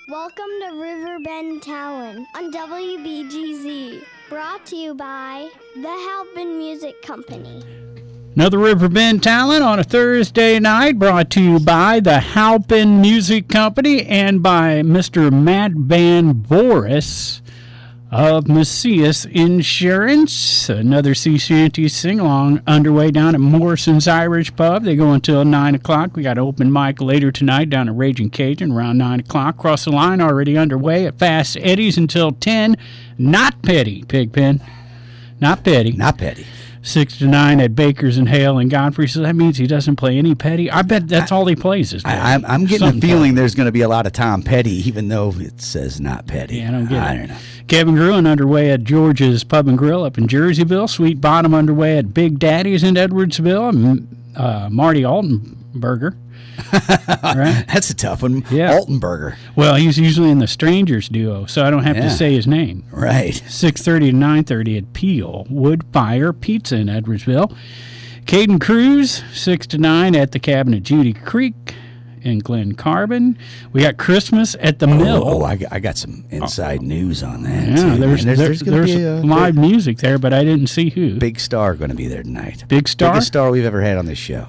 Welcome to Riverbend Talent on WBGZ. Brought to you by the Halpin Music Company. Another Riverbend Talent on a Thursday night, brought to you by the Halpin Music Company and by Mr. Matt Van Voris of Macias Insurance. Another sea shanty sing-along underway down at Morrison's Irish Pub. They go until 9 o'clock. We got an open mic later tonight down at Raging Cajun around 9 o'clock. Cross the Line already underway at Fast Eddie's until 10. Not Petty, Pigpen. Not Petty. Not Petty. 6 to 9 at Baker's and Hale and Godfrey. So that means he doesn't play any Petty. I bet that's all he plays is Petty. I'm getting a feeling there's going to be a lot of Tom Petty, even though it says not Petty. Yeah, I don't get it. I don't know. Cabin Grilling underway at George's Pub and Grill up in Jerseyville. Sweet Bottom underway at Big Daddy's in Edwardsville. Marty Altenberger. Right? That's a tough one. Yeah. Altenberger. Well, he's usually in the Strangers duo, so I don't have to say his name. Right. 6:30 to 9:30 at Peel Wood Fire Pizza in Edwardsville. Caden Cruz, 6 to 9 at the Cabin at Judy Creek in Glen Carbon. We got Christmas at the Mill. Oh, I got some inside news on that. Yeah, too. there's going to be a live music there, but I didn't see who. big star going to be there tonight. Big star? Biggest star we've ever had on this show.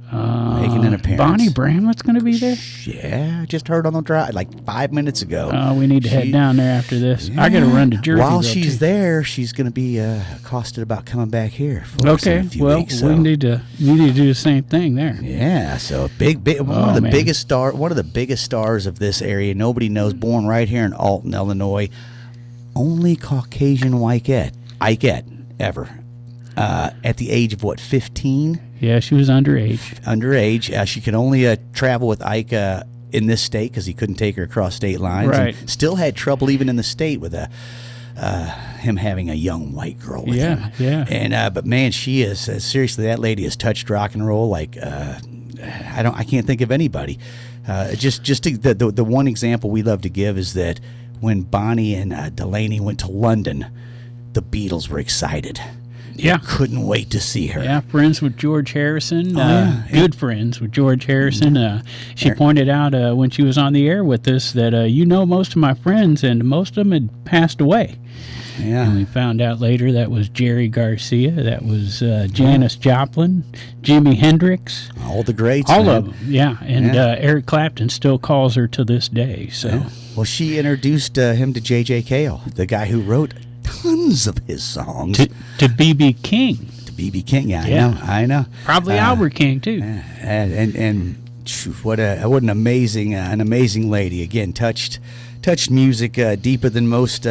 Making an appearance. Bonnie Bramlett's going to be there? Yeah, I just heard on the drive like 5 minutes ago. Oh, we need to head down there after this. Yeah. I got to run to Jersey. While she's there, she's going to be accosted about coming back here for us in a few weeks. We need to do the same thing there. Yeah, so one of the biggest stars of this area. Nobody knows. Born right here in Alton, Illinois. Only Caucasian Ikette ever. At the age of 15? Yeah, she was underage. She could only travel with Ike in this state because he couldn't take her across state lines. Right. And still had trouble even in the state with him having a young white girl with him. Yeah. And but man, she is seriously, that lady has touched rock and roll like I can't think of anybody. The one example we love to give is that when Bonnie and Delaney went to London, the Beatles were excited. Yeah. Couldn't wait to see her. Yeah, friends with George Harrison. Good friends with George Harrison. She pointed out when she was on the air with us that, most of my friends, and most of them had passed away. Yeah. And we found out later that was Jerry Garcia, that was Janis Joplin, Jimi Hendrix. All the greats. All of them, yeah. And Eric Clapton still calls her to this day. So, yeah. Well, she introduced him to J.J. Cale, the guy who wrote tons of his songs. To B.B. King. To B.B. King, yeah. I know. Probably Albert King, too. And what an amazing lady. Again, touched music deeper than most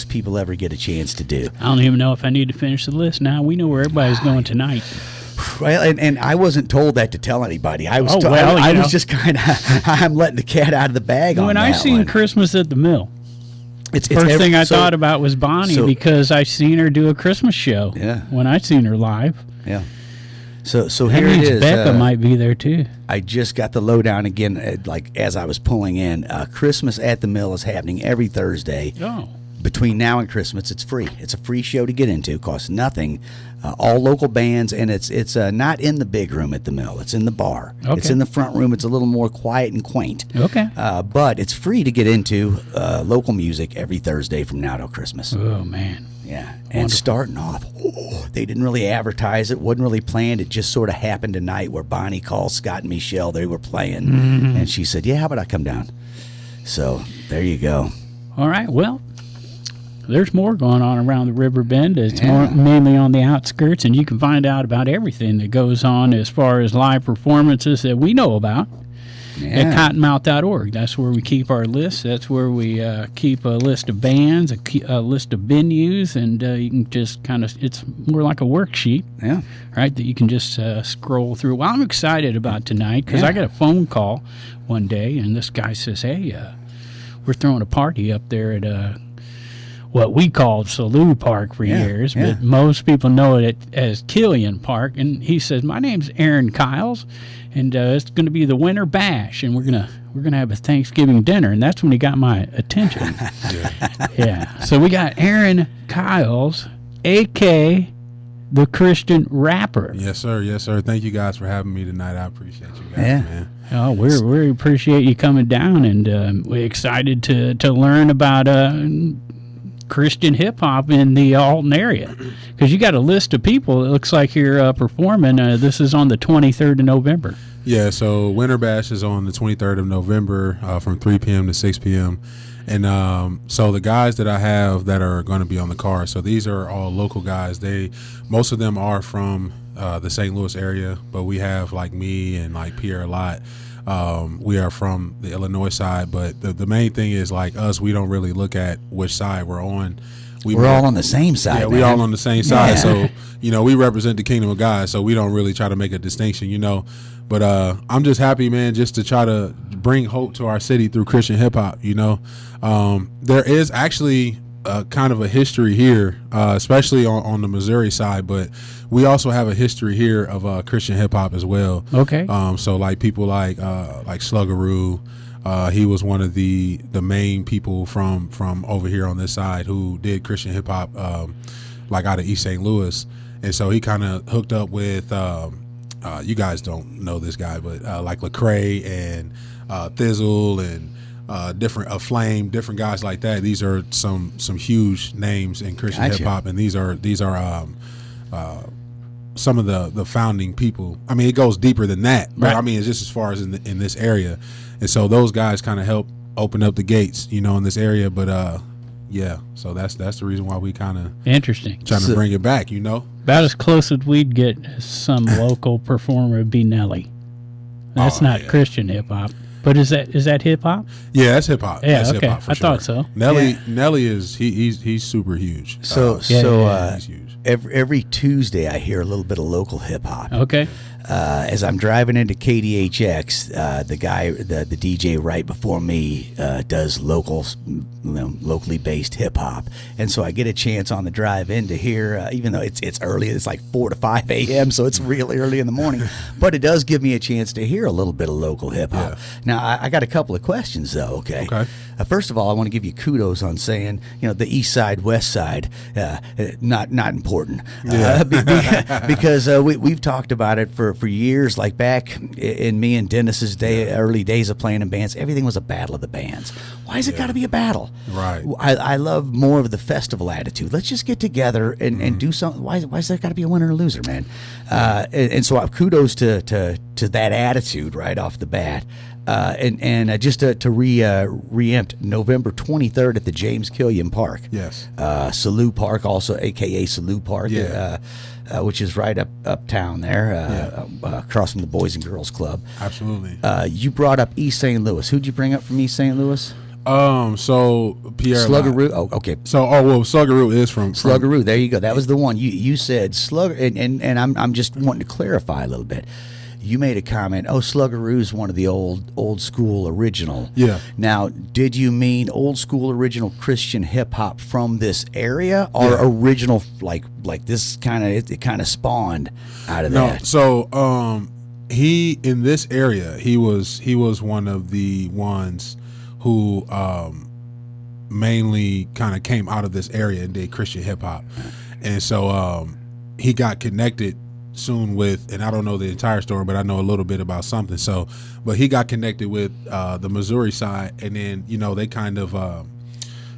people ever get a chance to do. I don't even know if I need to finish the list now. We know where everybody's going tonight. Well, and I wasn't told that to tell anybody. I was was just kind of I'm letting the cat out of the bag on that. When I seen Christmas at the Mill, First thing I thought about was Bonnie because I seen her do a Christmas show. Yeah. When I seen her live. Yeah. So that here it means is. Becca might be there too. I just got the lowdown again, like as I was pulling in. Christmas at the Mill is happening every Thursday. Oh. Between now and Christmas, it's free. It's a free show to get into. Costs nothing. All local bands, and it's not in the big room at the Mill. It's in the bar. Okay. It's in the front room. It's a little more quiet and quaint. Okay. But it's free to get into local music every Thursday from now till Christmas. Oh, man. Yeah. Wonderful. And starting off, they didn't really advertise it, wasn't really planned. It just sort of happened tonight where Bonnie called Scott and Michelle. They were playing, and she said, yeah, how about I come down? So there you go. All right. Well, there's more going on around the River Bend. It's mainly on the outskirts, and you can find out about everything that goes on as far as live performances that we know about at cottonmouth.org. That's where we keep our list. That's where we keep a list of bands, a list of venues, and you can just it's more like a worksheet, right, that you can just scroll through. Well, I'm excited about tonight because I got a phone call one day, and this guy says, hey, we're throwing a party up there at what we called Salu Park for years, but most people know it as Killion Park. And he says, my name's Aaron Kiles, and it's going to be the Winter Bash, and we're gonna have a Thanksgiving dinner. And that's when he got my attention. So we got Aaron Kiles, the Christian rapper. Yes, sir. Yes, sir. Thank you guys for having me tonight. I appreciate you guys, Yeah. man. Oh, we appreciate you coming down, and we're excited to learn about Christian hip hop in the Alton area, because you got a list of people. It looks like you're performing. This is on the 23rd of November. Yeah, so Winter Bash is on the 23rd of November from 3 p.m. to 6 p.m. And so the guys that I have that are going to be on the card, so these are all local guys. Most of them are from the St. Louis area, but we have like me and like Pierre Lott. We are from the Illinois side, but the main thing is like us, we don't really look at which side we're on. We're all on the same side. Yeah, we all on the same side. So, we represent the kingdom of God, so we don't really try to make a distinction, But I'm just happy, man, just to try to bring hope to our city through Christian hip hop, There is actually kind of a history here, especially on the Missouri side, but we also have a history here of Christian hip hop as well. Okay. So like people like Sluggaroo, he was one of the main people from over here on this side who did Christian hip hop, like out of East St. Louis, and so he kind of hooked up with. You guys don't know this guy, but like Lecrae and Thizzle and different Flame, different guys like that. These are some huge names in Christian hip hop, and these are some of the founding people. I mean, it goes deeper than that, but I mean, it's just as far as in this area, and so those guys kind of help open up the gates, in this area. But yeah, so that's the reason why we kind of interesting trying to bring it back, About as close as we'd get as some local performer would be Nelly. That's not Christian hip hop, but is that hip hop? Yeah, that's hip hop. Yeah, that's okay. hip-hop for I sure. thought so. Nelly is he's super huge. He's huge. Every Tuesday I hear a little bit of local hip hop. Okay. As I'm driving into KDHX, the DJ right before me does locally based hip hop, and so I get a chance on the drive in to hear, even though it's early, it's like 4 to 5 a.m., so it's really early in the morning, but it does give me a chance to hear a little bit of local hip hop. Yeah. Now I got a couple of questions though. Okay. First of all, I want to give you kudos on saying, the East Side, West Side, not important, because we've talked about it for years. Like back in me and Dennis's early days of playing in bands, everything was a battle of the bands. Why has it got to be a battle? Right. I love more of the festival attitude. Let's just get together and do something. Why's there got to be a winner or loser, man? And so kudos to that attitude right off the bat. And just to reempt, November 23rd at the Killion Park. Yes. Salu Park, also AKA Salu Park, which is right uptown there, across from the Boys and Girls Club. Absolutely. You brought up East St. Louis. Who'd you bring up from East St. Louis? So Pierre Sluggaroo. Oh, okay. So, Sluggaroo is from Sluggaroo. There you go. That was the one you said Slugger, and I'm just wanting to clarify a little bit. You made a comment. Oh, Sluggaroo's one of the old school original. Yeah. Now, did you mean old school original Christian hip hop from this area, or original like this kind of spawned out of that? No. So he in this area he was one of the ones who mainly kind of came out of this area and did Christian hip hop, and so he got connected soon with, and I don't know the entire story, but I know a little bit about something. So, but he got connected with the Missouri side, and then they kind of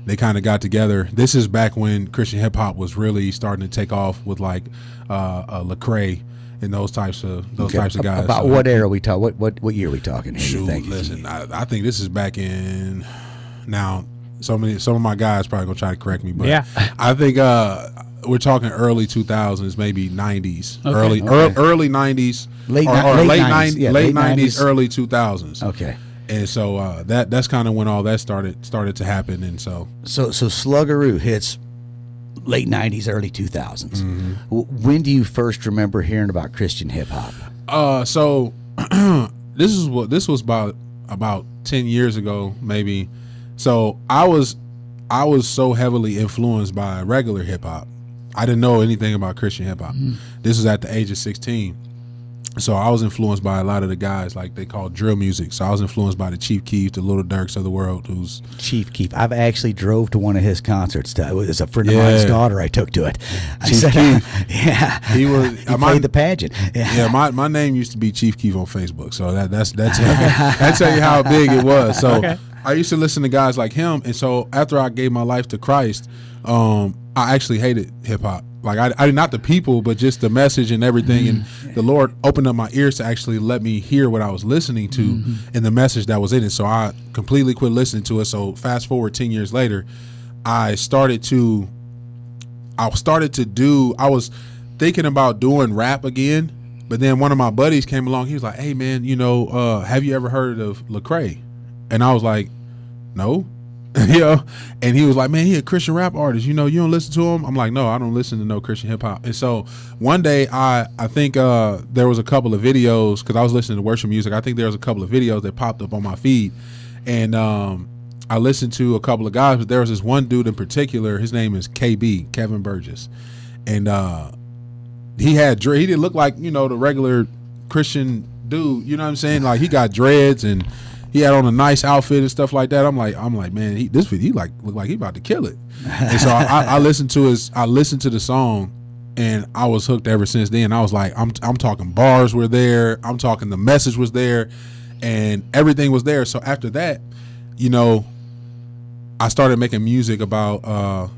got together. This is back when Christian hip hop was really starting to take off with like Lecrae and those types of guys. About what era we talk? What year are we talking here? Shoot, listen, I think this is back in now. Some of my guys probably gonna try to correct me, but I think we're talking early 2000s, maybe 90s, early 90s, late 90s, early 2000s. Okay. And so that's kind of when all that started to happen, and so Sluggaroo hits late 90s, early 2000s. Mm-hmm. When do you first remember hearing about Christian hip hop? So this was about 10 years ago, maybe. So I was so heavily influenced by regular hip hop. I didn't know anything about Christian hip hop. Mm. This was at the age of 16. So I was influenced by a lot of the guys, like they call drill music. So I was influenced by the Chief Keef, the Little Durks of the world. Who's Chief Keef. I've actually drove to one of his concerts. It was a friend of mine's daughter I took to it. Chief Keef. Yeah, he was. He played the pageant. Yeah, my name used to be Chief Keef on Facebook. So that's that tell you how big it was. So I used to listen to guys like him, and so after I gave my life to Christ, I actually hated hip hop. Like I not the people, but just the message and everything. And the Lord opened up my ears to actually let me hear what I was listening to and the message that was in it. So I completely quit listening to it. So fast forward 10 years later, I was thinking about doing rap again, but then one of my buddies came along. He was like, "Hey man, have you ever heard of Lecrae?" And I was like, "No." And he was like, "Man, he a Christian rap artist. You don't listen to him?" I'm like, "No, I don't listen to no Christian hip hop." And so one day, I think there was a couple of videos, because I was listening to worship music. I think there was a couple of videos that popped up on my feed, and I listened to a couple of guys, but there was this one dude in particular. His name is KB, Kevin Burgess, and he didn't look like the regular Christian dude. You know what I'm saying? Like he got dreads and he had on a nice outfit and stuff like that. I'm like, man, he look like he about to kill it. And so I listened to the song, and I was hooked ever since then. I was like, I'm talking bars were there, I'm talking the message was there, and everything was there. So after that, I started making music about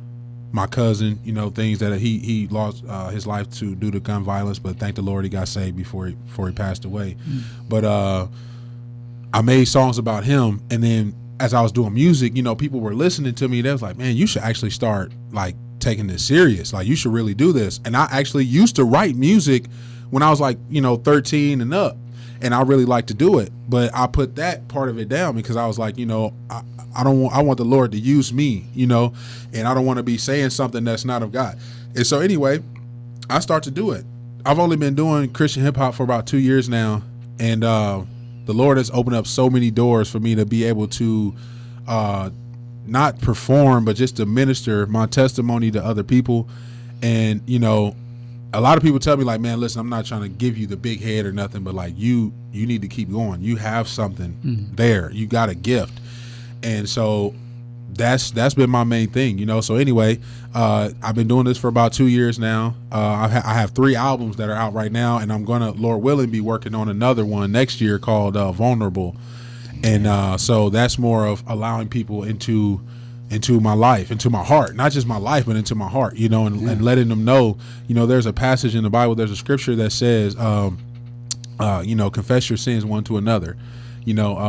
my cousin, things that he lost his life to due to gun violence, but thank the Lord he got saved before he passed away. But I made songs about him, and then as I was doing music, people were listening to me. They was like, "Man, you should actually start like taking this serious. Like you should really do this." And I actually used to write music when I was like 13 and up, and I really like to do it. But I put that part of it down because I was like, I want the Lord to use me, and I don't want to be saying something that's not of God. And so anyway, I start to do it. I've only been doing Christian hip hop for about 2 years now, and the Lord has opened up so many doors for me to be able to not perform, but just to minister my testimony to other people. And, a lot of people tell me like, "Man, listen, I'm not trying to give you the big head or nothing, but like you need to keep going. You have something there. You got a gift." And so that's been my main thing, So anyway, I've been doing this for about 2 years now. I have 3 albums that are out right now, and I'm gonna, Lord willing, be working on another one next year called Vulnerable. And so that's more of allowing people into my life, into my heart, not just my life, but into my heart, and letting them know, there's a passage in the Bible, there's a scripture that says, confess your sins one to another.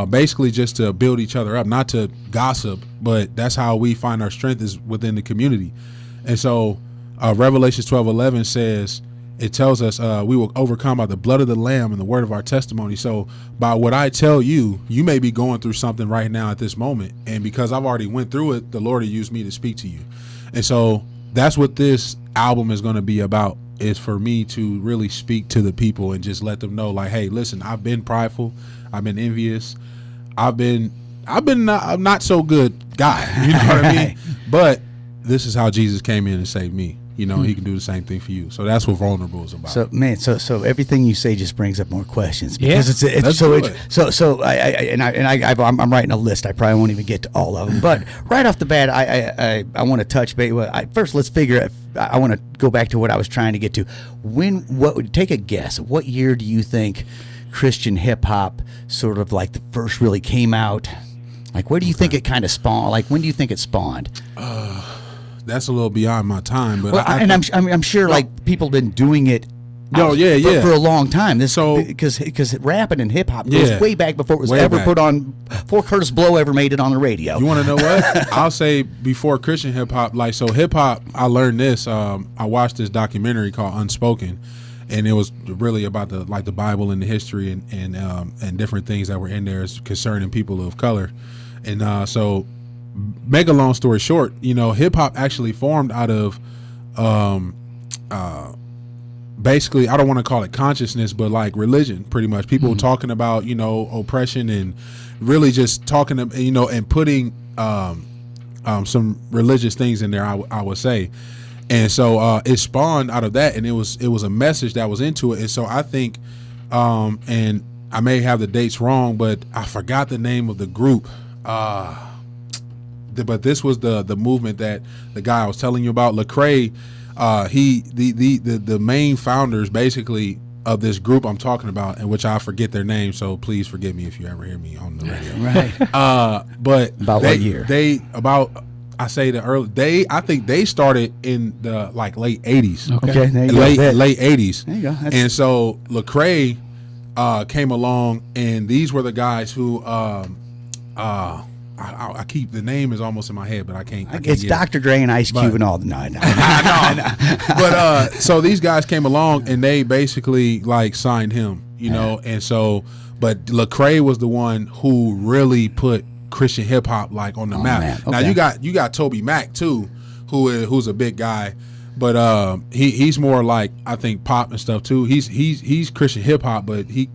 Basically just to build each other up, not to gossip, but that's how we find our strength is within the community. And so Revelations 12:11 says, it tells us we will overcome by the blood of the Lamb and the word of our testimony. So by what I tell you, you may be going through something right now at this moment. And because I've already went through it, the Lord will use me to speak to you. And so that's what this album is going to be about, is for me to really speak to the people and just let them know like, hey, listen, I've been prideful. I've been envious. I'm not so good guy. You know what I mean? But this is how Jesus came in and saved me. He can do the same thing for you. So that's what Vulnerable is about. So man, so everything you say just brings up more questions because I'm writing a list. I probably won't even get to all of them. But right off the bat, I want to touch base. First, let's figure. I want to go back to what I was trying to get to. Take a guess. What year do you think Christian hip hop sort of like the first really came out? Like, where do you think it kind of spawned? Like, when do you think it spawned? That's a little beyond my time, but I'm sure like people have been doing it. For a long time. Because rapping and hip hop goes way back before it was put on, before Curtis Blow ever made it on the radio. You want to know what? I'll say before Christian hip hop. Like, so hip hop, I learned this. I watched this documentary called Unspoken, and it was really about the Bible and the history and different things that were in there concerning people of color. And so, make a long story short, hip hop actually formed out of basically, I don't want to call it consciousness, but like religion, pretty much. People talking about, oppression and really just talking, and putting some religious things in there, I would say. And so it spawned out of that, and it was a message that was into it. And so I think and I may have the dates wrong, but I forgot the name of the group. But this was the movement that the guy I was telling you about, Lecrae. The main founders basically of this group I'm talking about, in which I forget their name, so please forgive me if you ever hear me on the radio. Right. But about what year? I think they started in the late 80s. Okay, there you late 80s. There you go. And so Lecrae came along, and these were the guys who I keep the name is almost in my head, but I can't. It's Dr. Dre and Ice Cube and all. No. But so these guys came along and they basically signed him, know, and so. But Lecrae was the one who really put Christian hip hop on the map. Okay. Now you got Toby Mac too, who's a big guy, but he's more I think pop and stuff too. He's Christian hip hop, but he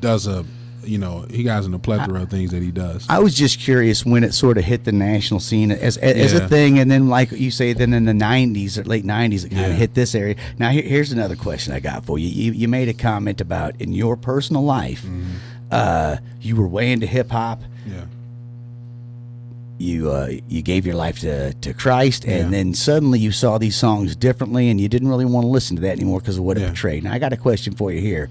does he has a plethora of things that he does. I was just curious when it sort of hit the national scene as a thing, and then like you say, then in the 90s or late 90s, it kind of hit this area. Now here's another question I got for you. You made a comment about in your personal life, you were way into hip hop. Yeah. You gave your life to Christ, and then suddenly you saw these songs differently, and you didn't really want to listen to that anymore because of what it portrayed. Now I got a question for you here,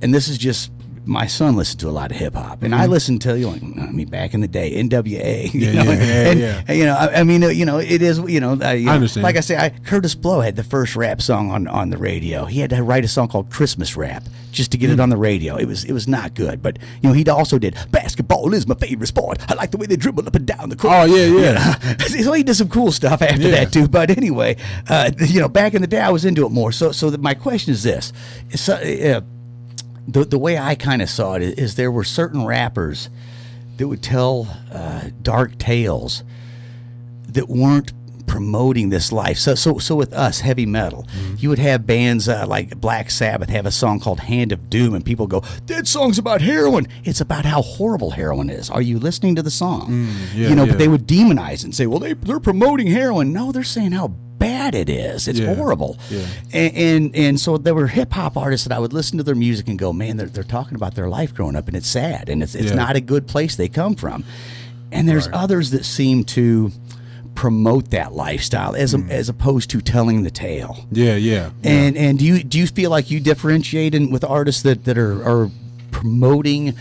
and this is just. My son listened to a lot of hip hop, and I listened to back in the day, NWA. It is. I understand. Like I say, Curtis Blow had the first rap song on the radio. He had to write a song called Christmas Rap just to get it on the radio. It was not good, but he also did basketball is my favorite sport. I like the way they dribble up and down the court. Oh yeah. So he did some cool stuff after that too. But anyway, back in the day, I was into it more. So my question is this. The way I kind of saw it is there were certain rappers that would tell dark tales that weren't promoting this life. So with us, heavy metal, you would have bands like Black Sabbath have a song called Hand of Doom, and people go, that song's about heroin. It's about how horrible heroin is. Are you listening to the song? But they would demonize it and say, well, they're promoting heroin. No, they're saying how bad it is. It's horrible. And so there were hip hop artists that I would listen to their music and go, man, they're talking about their life growing up, and it's sad, and it's not a good place they come from. And there's others that seem to promote that lifestyle as opposed to telling the tale. And do you feel like you differentiate with artists that are promoting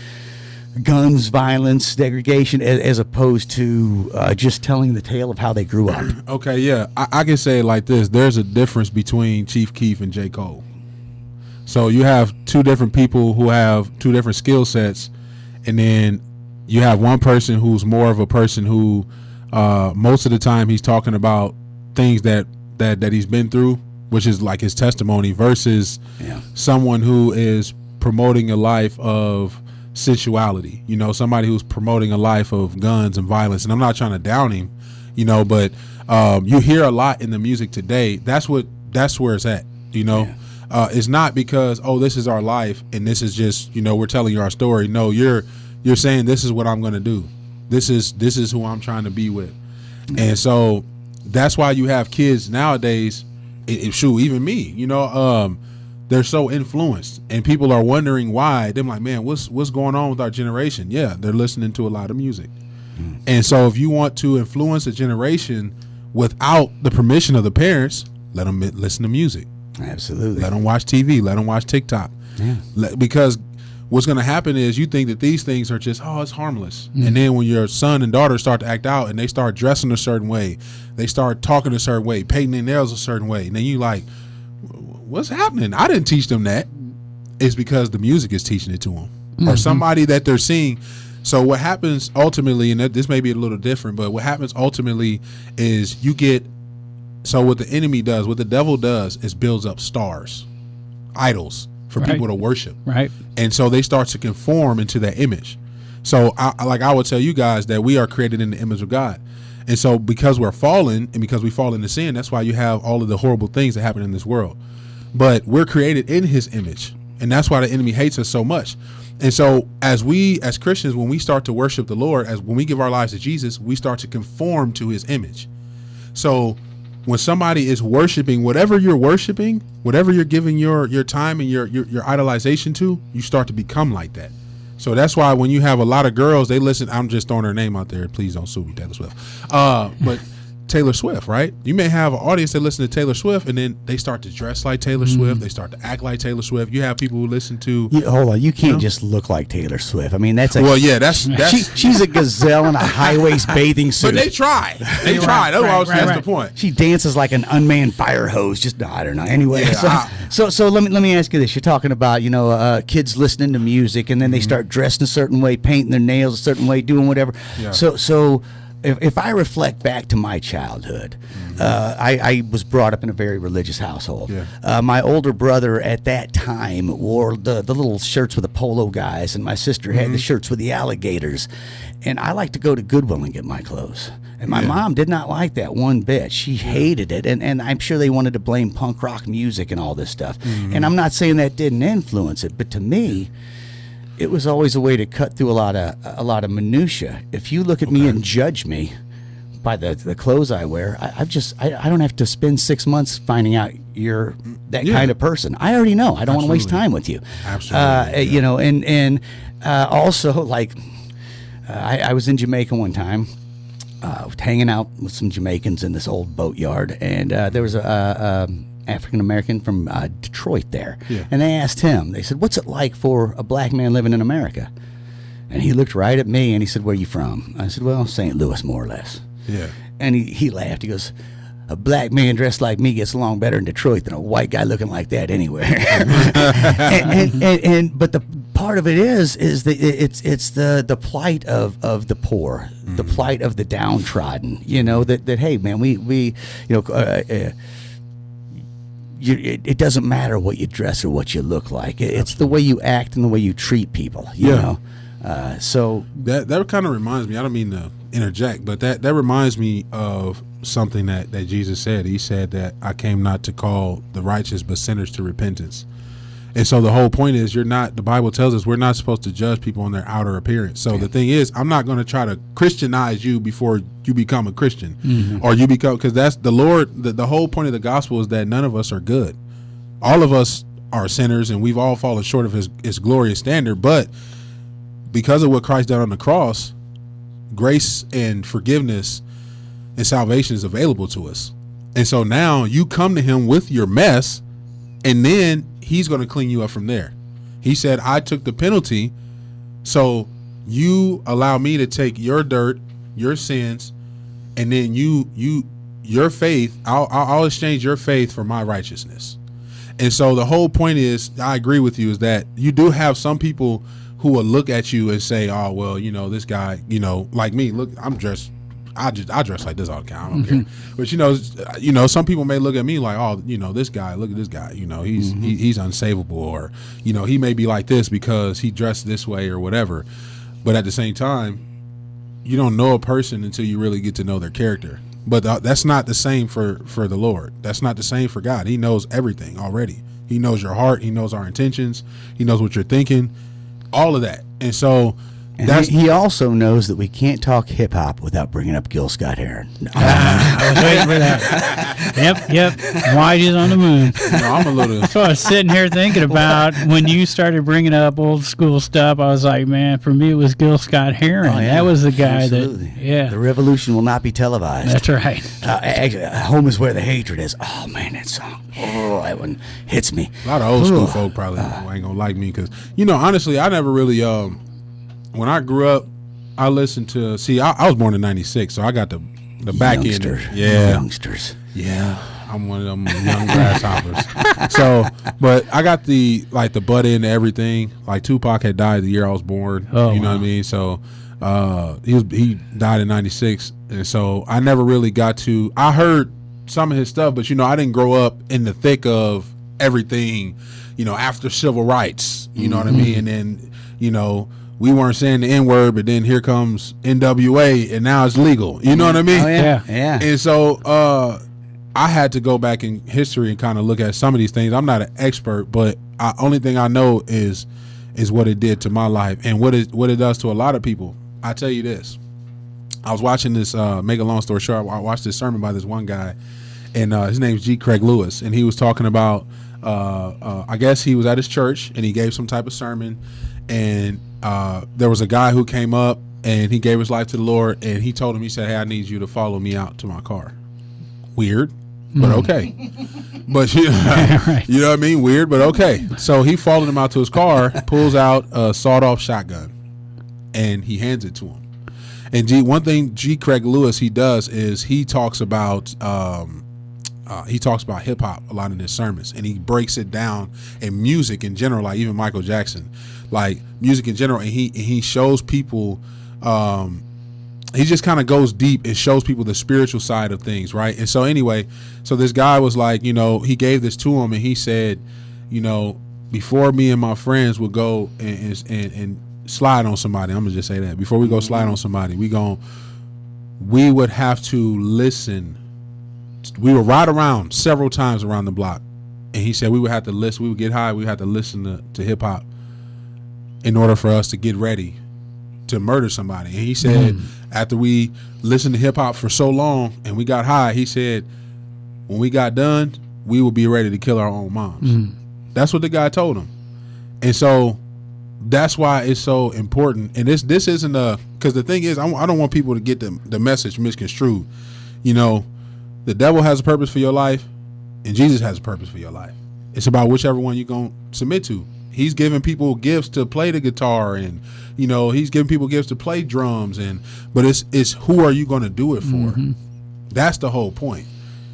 guns, violence, segregation, as opposed to just telling the tale of how they grew up? Okay, yeah. I can say it like this. There's a difference between Chief Keef and J. Cole. So you have two different people who have two different skill sets, and then you have one person who's more of a person who most of the time he's talking about things that he's been through, which is like his testimony, versus someone who is promoting a life of sensuality, somebody who's promoting a life of guns and violence. And I'm not trying to down him, but you hear a lot in the music today. That's where it's at, It's not because, this is our life and this is just, we're telling you our story. No, you're saying this is what I'm going to do. This is who I'm trying to be with. And so that's why you have kids nowadays, even me, they're so influenced, and people are wondering why. They're like, man, what's going on with our generation? Yeah, they're listening to a lot of music. And so if you want to influence a generation without the permission of the parents, let them listen to music. Absolutely. Let them watch TV. Let them watch TikTok. Because what's going to happen is you think that these things are just, it's harmless. And then when your son and daughter start to act out and they start dressing a certain way, they start talking a certain way, painting their nails a certain way, and then you like, what's happening? I didn't teach them that. It's because the music is teaching it to them, or somebody that they're seeing. So what happens ultimately, and this may be a little different, but what happens ultimately is what the enemy does, what the devil does, is builds up stars, idols for people to worship. Right. And so they start to conform into that image. So I would tell you guys that we are created in the image of God. And so because we're fallen and because we fall into sin, that's why you have all of the horrible things that happen in this world. But we're created in his image, and that's why the enemy hates us so much. And so as Christians, when we start to worship the Lord, when we give our lives to Jesus, we start to conform to his image. So when somebody is worshiping whatever you're worshiping, whatever you're giving your time and your idolization to, you start to become like that. So that's why when you have a lot of girls, they listen. I'm just throwing her name out there. Please don't sue me, Taylor Swift. But Taylor Swift, right? You may have an audience that listen to Taylor Swift, and then they start to dress like Taylor Swift. They start to act like Taylor Swift. You have people who listen to. Hold on, you can't just look like Taylor Swift. I mean, that's she's a gazelle in a high waist bathing suit. But they try. They try. That's the point. She dances like an unmanned fire hose. Just I don't know. Anyway, so let me ask you this: you're talking about kids listening to music, and then they start dressing a certain way, painting their nails a certain way, doing whatever. Yeah. So. If I reflect back to my childhood, I was brought up in a very religious household. Yeah. My older brother at that time wore the little shirts with the polo guys, and my sister had the shirts with the alligators. And I like to go to Goodwill and get my clothes. And my mom did not like that one bit. She hated it. And I'm sure they wanted to blame punk rock music and all this stuff. And I'm not saying that didn't influence it, but to me, it was always a way to cut through a lot of minutia. If you look at me and judge me by the clothes I wear, I don't have to spend 6 months finding out you're that kind of person. I already know. I don't want to waste time with you. Absolutely. And also like I was in Jamaica one time, hanging out with some Jamaicans in this old boatyard, and there was a African American from Detroit there. Yeah. And they asked him, they said, what's it like for a black man living in America? And he looked right at me and he said, where are you from? I said, well, St. Louis, more or less. Yeah. And he laughed. He goes, a black man dressed like me gets along better in Detroit than a white guy looking like that anywhere. But the part of it is it's the plight of the poor, the plight of the downtrodden. That hey man, we it doesn't matter what you dress or what you look like. It's the way you act and the way you treat people. You know. So that kind of reminds me. I don't mean to interject, but that reminds me of something that Jesus said. He said that I came not to call the righteous but sinners to repentance. And so the whole point is the Bible tells us we're not supposed to judge people on their outer appearance. So the thing is, I'm not going to try to Christianize you before you become a Christian or you become, because that's the Lord. The whole point of the gospel is that none of us are good. All of us are sinners and we've all fallen short of his glorious standard. But because of what Christ did on the cross, grace and forgiveness and salvation is available to us. And so now you come to him with your mess, and then he's going to clean you up from there. He said, I took the penalty, so you allow me to take your dirt, your sins, and then your faith, I'll exchange your faith for my righteousness. And so the whole point is, I agree with you, is that you do have some people who will look at you and say, oh, well, this guy, like me, look, I dress like this all the time. I don't care. But some people may look at me like, oh, this guy, look at this guy, he's unsavable, or he may be like this because he dressed this way or whatever. But at the same time, you don't know a person until you really get to know their character. But that's not the same for the Lord. That's not the same for God. He knows everything already. He knows your heart. He knows our intentions. He knows what you're thinking, all of that. And so he also knows that we can't talk hip hop without bringing up Gil Scott-Heron. No. I was waiting for that. Yep. White is on the moon. No, I'm a little. So I was sitting here thinking about when you started bringing up old school stuff. I was like, man, for me it was Gil Scott-Heron. Oh, yeah. That was the guy Absolutely. The revolution will not be televised. That's right. Home is where the hatred is. Oh man, that song. Oh, that one hits me. A lot of old school folk probably ain't gonna like me because honestly, I never really when I grew up, I listened to. I was born in '96, so I got the back end. Yeah, youngsters. Yeah, I'm one of them young grasshoppers. So, but I got the butt end to everything. Like Tupac had died the year I was born. Oh, you know what I mean? So, he died in '96, and so I never really got to. I heard some of his stuff, but I didn't grow up in the thick of everything. After civil rights. You know what I mean? And then we weren't saying the N-word, but then here comes NWA, and now it's legal. You know what I mean? Oh, yeah. And so I had to go back in history and kind of look at some of these things. I'm not an expert, but only thing I know is what it did to my life and what it does to a lot of people. I tell you this. I was watching this, make a long story short, I watched this sermon by this one guy, and his name's G. Craig Lewis, and he was talking about I guess he was at his church and he gave some type of sermon, and there was a guy who came up and he gave his life to the Lord, and he told him, he said, "Hey, I need you to follow me out to my car." Weird, but okay. But you know what I mean? Weird, but okay. So he followed him out to his car, pulls out a sawed-off shotgun, and he hands it to him. And one thing G. Craig Lewis he does is he talks about hip hop a lot in his sermons, and he breaks it down in music in general, like even Michael Jackson, like music in general, and he shows people. He just kind of goes deep and shows people the spiritual side of things, right? And so anyway, so this guy was like, you know, he gave this to him, and he said, you know, before me and my friends would go and slide on somebody, I'm gonna just say that before we go slide on somebody, we would have to listen. We would ride around several times around the block, and he said we would have to listen. We would get high. We would have to listen to hip hop in order for us to get ready to murder somebody. And he said after we listened to hip hop for so long and we got high, he said when we got done, we would be ready to kill our own moms. That's what the guy told him. And so that's why it's so important. And this isn't because the thing is, I don't want people to get the message misconstrued. You know, the devil has a purpose for your life and Jesus has a purpose for your life. It's about whichever one you're going to submit to. He's giving people gifts to play the guitar, and you know, he's giving people gifts to play drums, but it's who are you going to do it for? That's the whole point.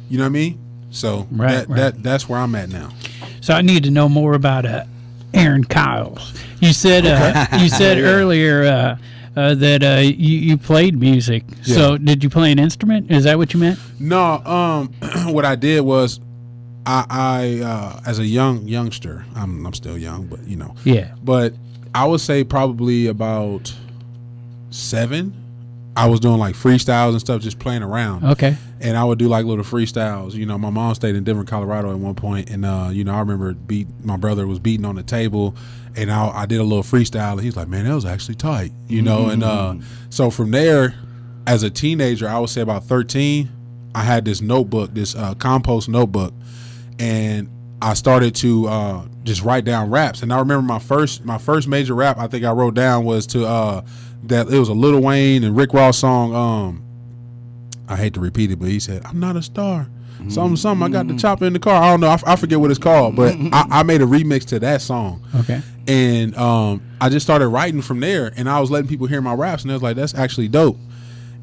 You know what I mean? So that's where I'm at now. So I need to know more about Aaron Kyles. You said earlier that you played music. Yeah. So did you play an instrument? Is that what you meant? No. What I did was I as a youngster, I'm still young, but you know. Yeah. But I would say probably about 7. I was doing like freestyles and stuff, just playing around. Okay. And I would do like little freestyles. You know, my mom stayed in Denver, Colorado at one point, and you know, I remember my brother was beating on the table, and I did a little freestyle, and he's like, "Man, that was actually tight," you know. And so from there, as a teenager, I would say about 13, I had this notebook, this compost notebook, and I started to just write down raps. And I remember my first major rap I think I wrote down was to that it was a Lil Wayne and Rick Ross song. I hate to repeat it, but he said, "I'm not a star." Something. I got the chopper in the car. I don't know. I forget what it's called, but I made a remix to that song. Okay. And I just started writing from there, and I was letting people hear my raps, and they was like, "That's actually dope."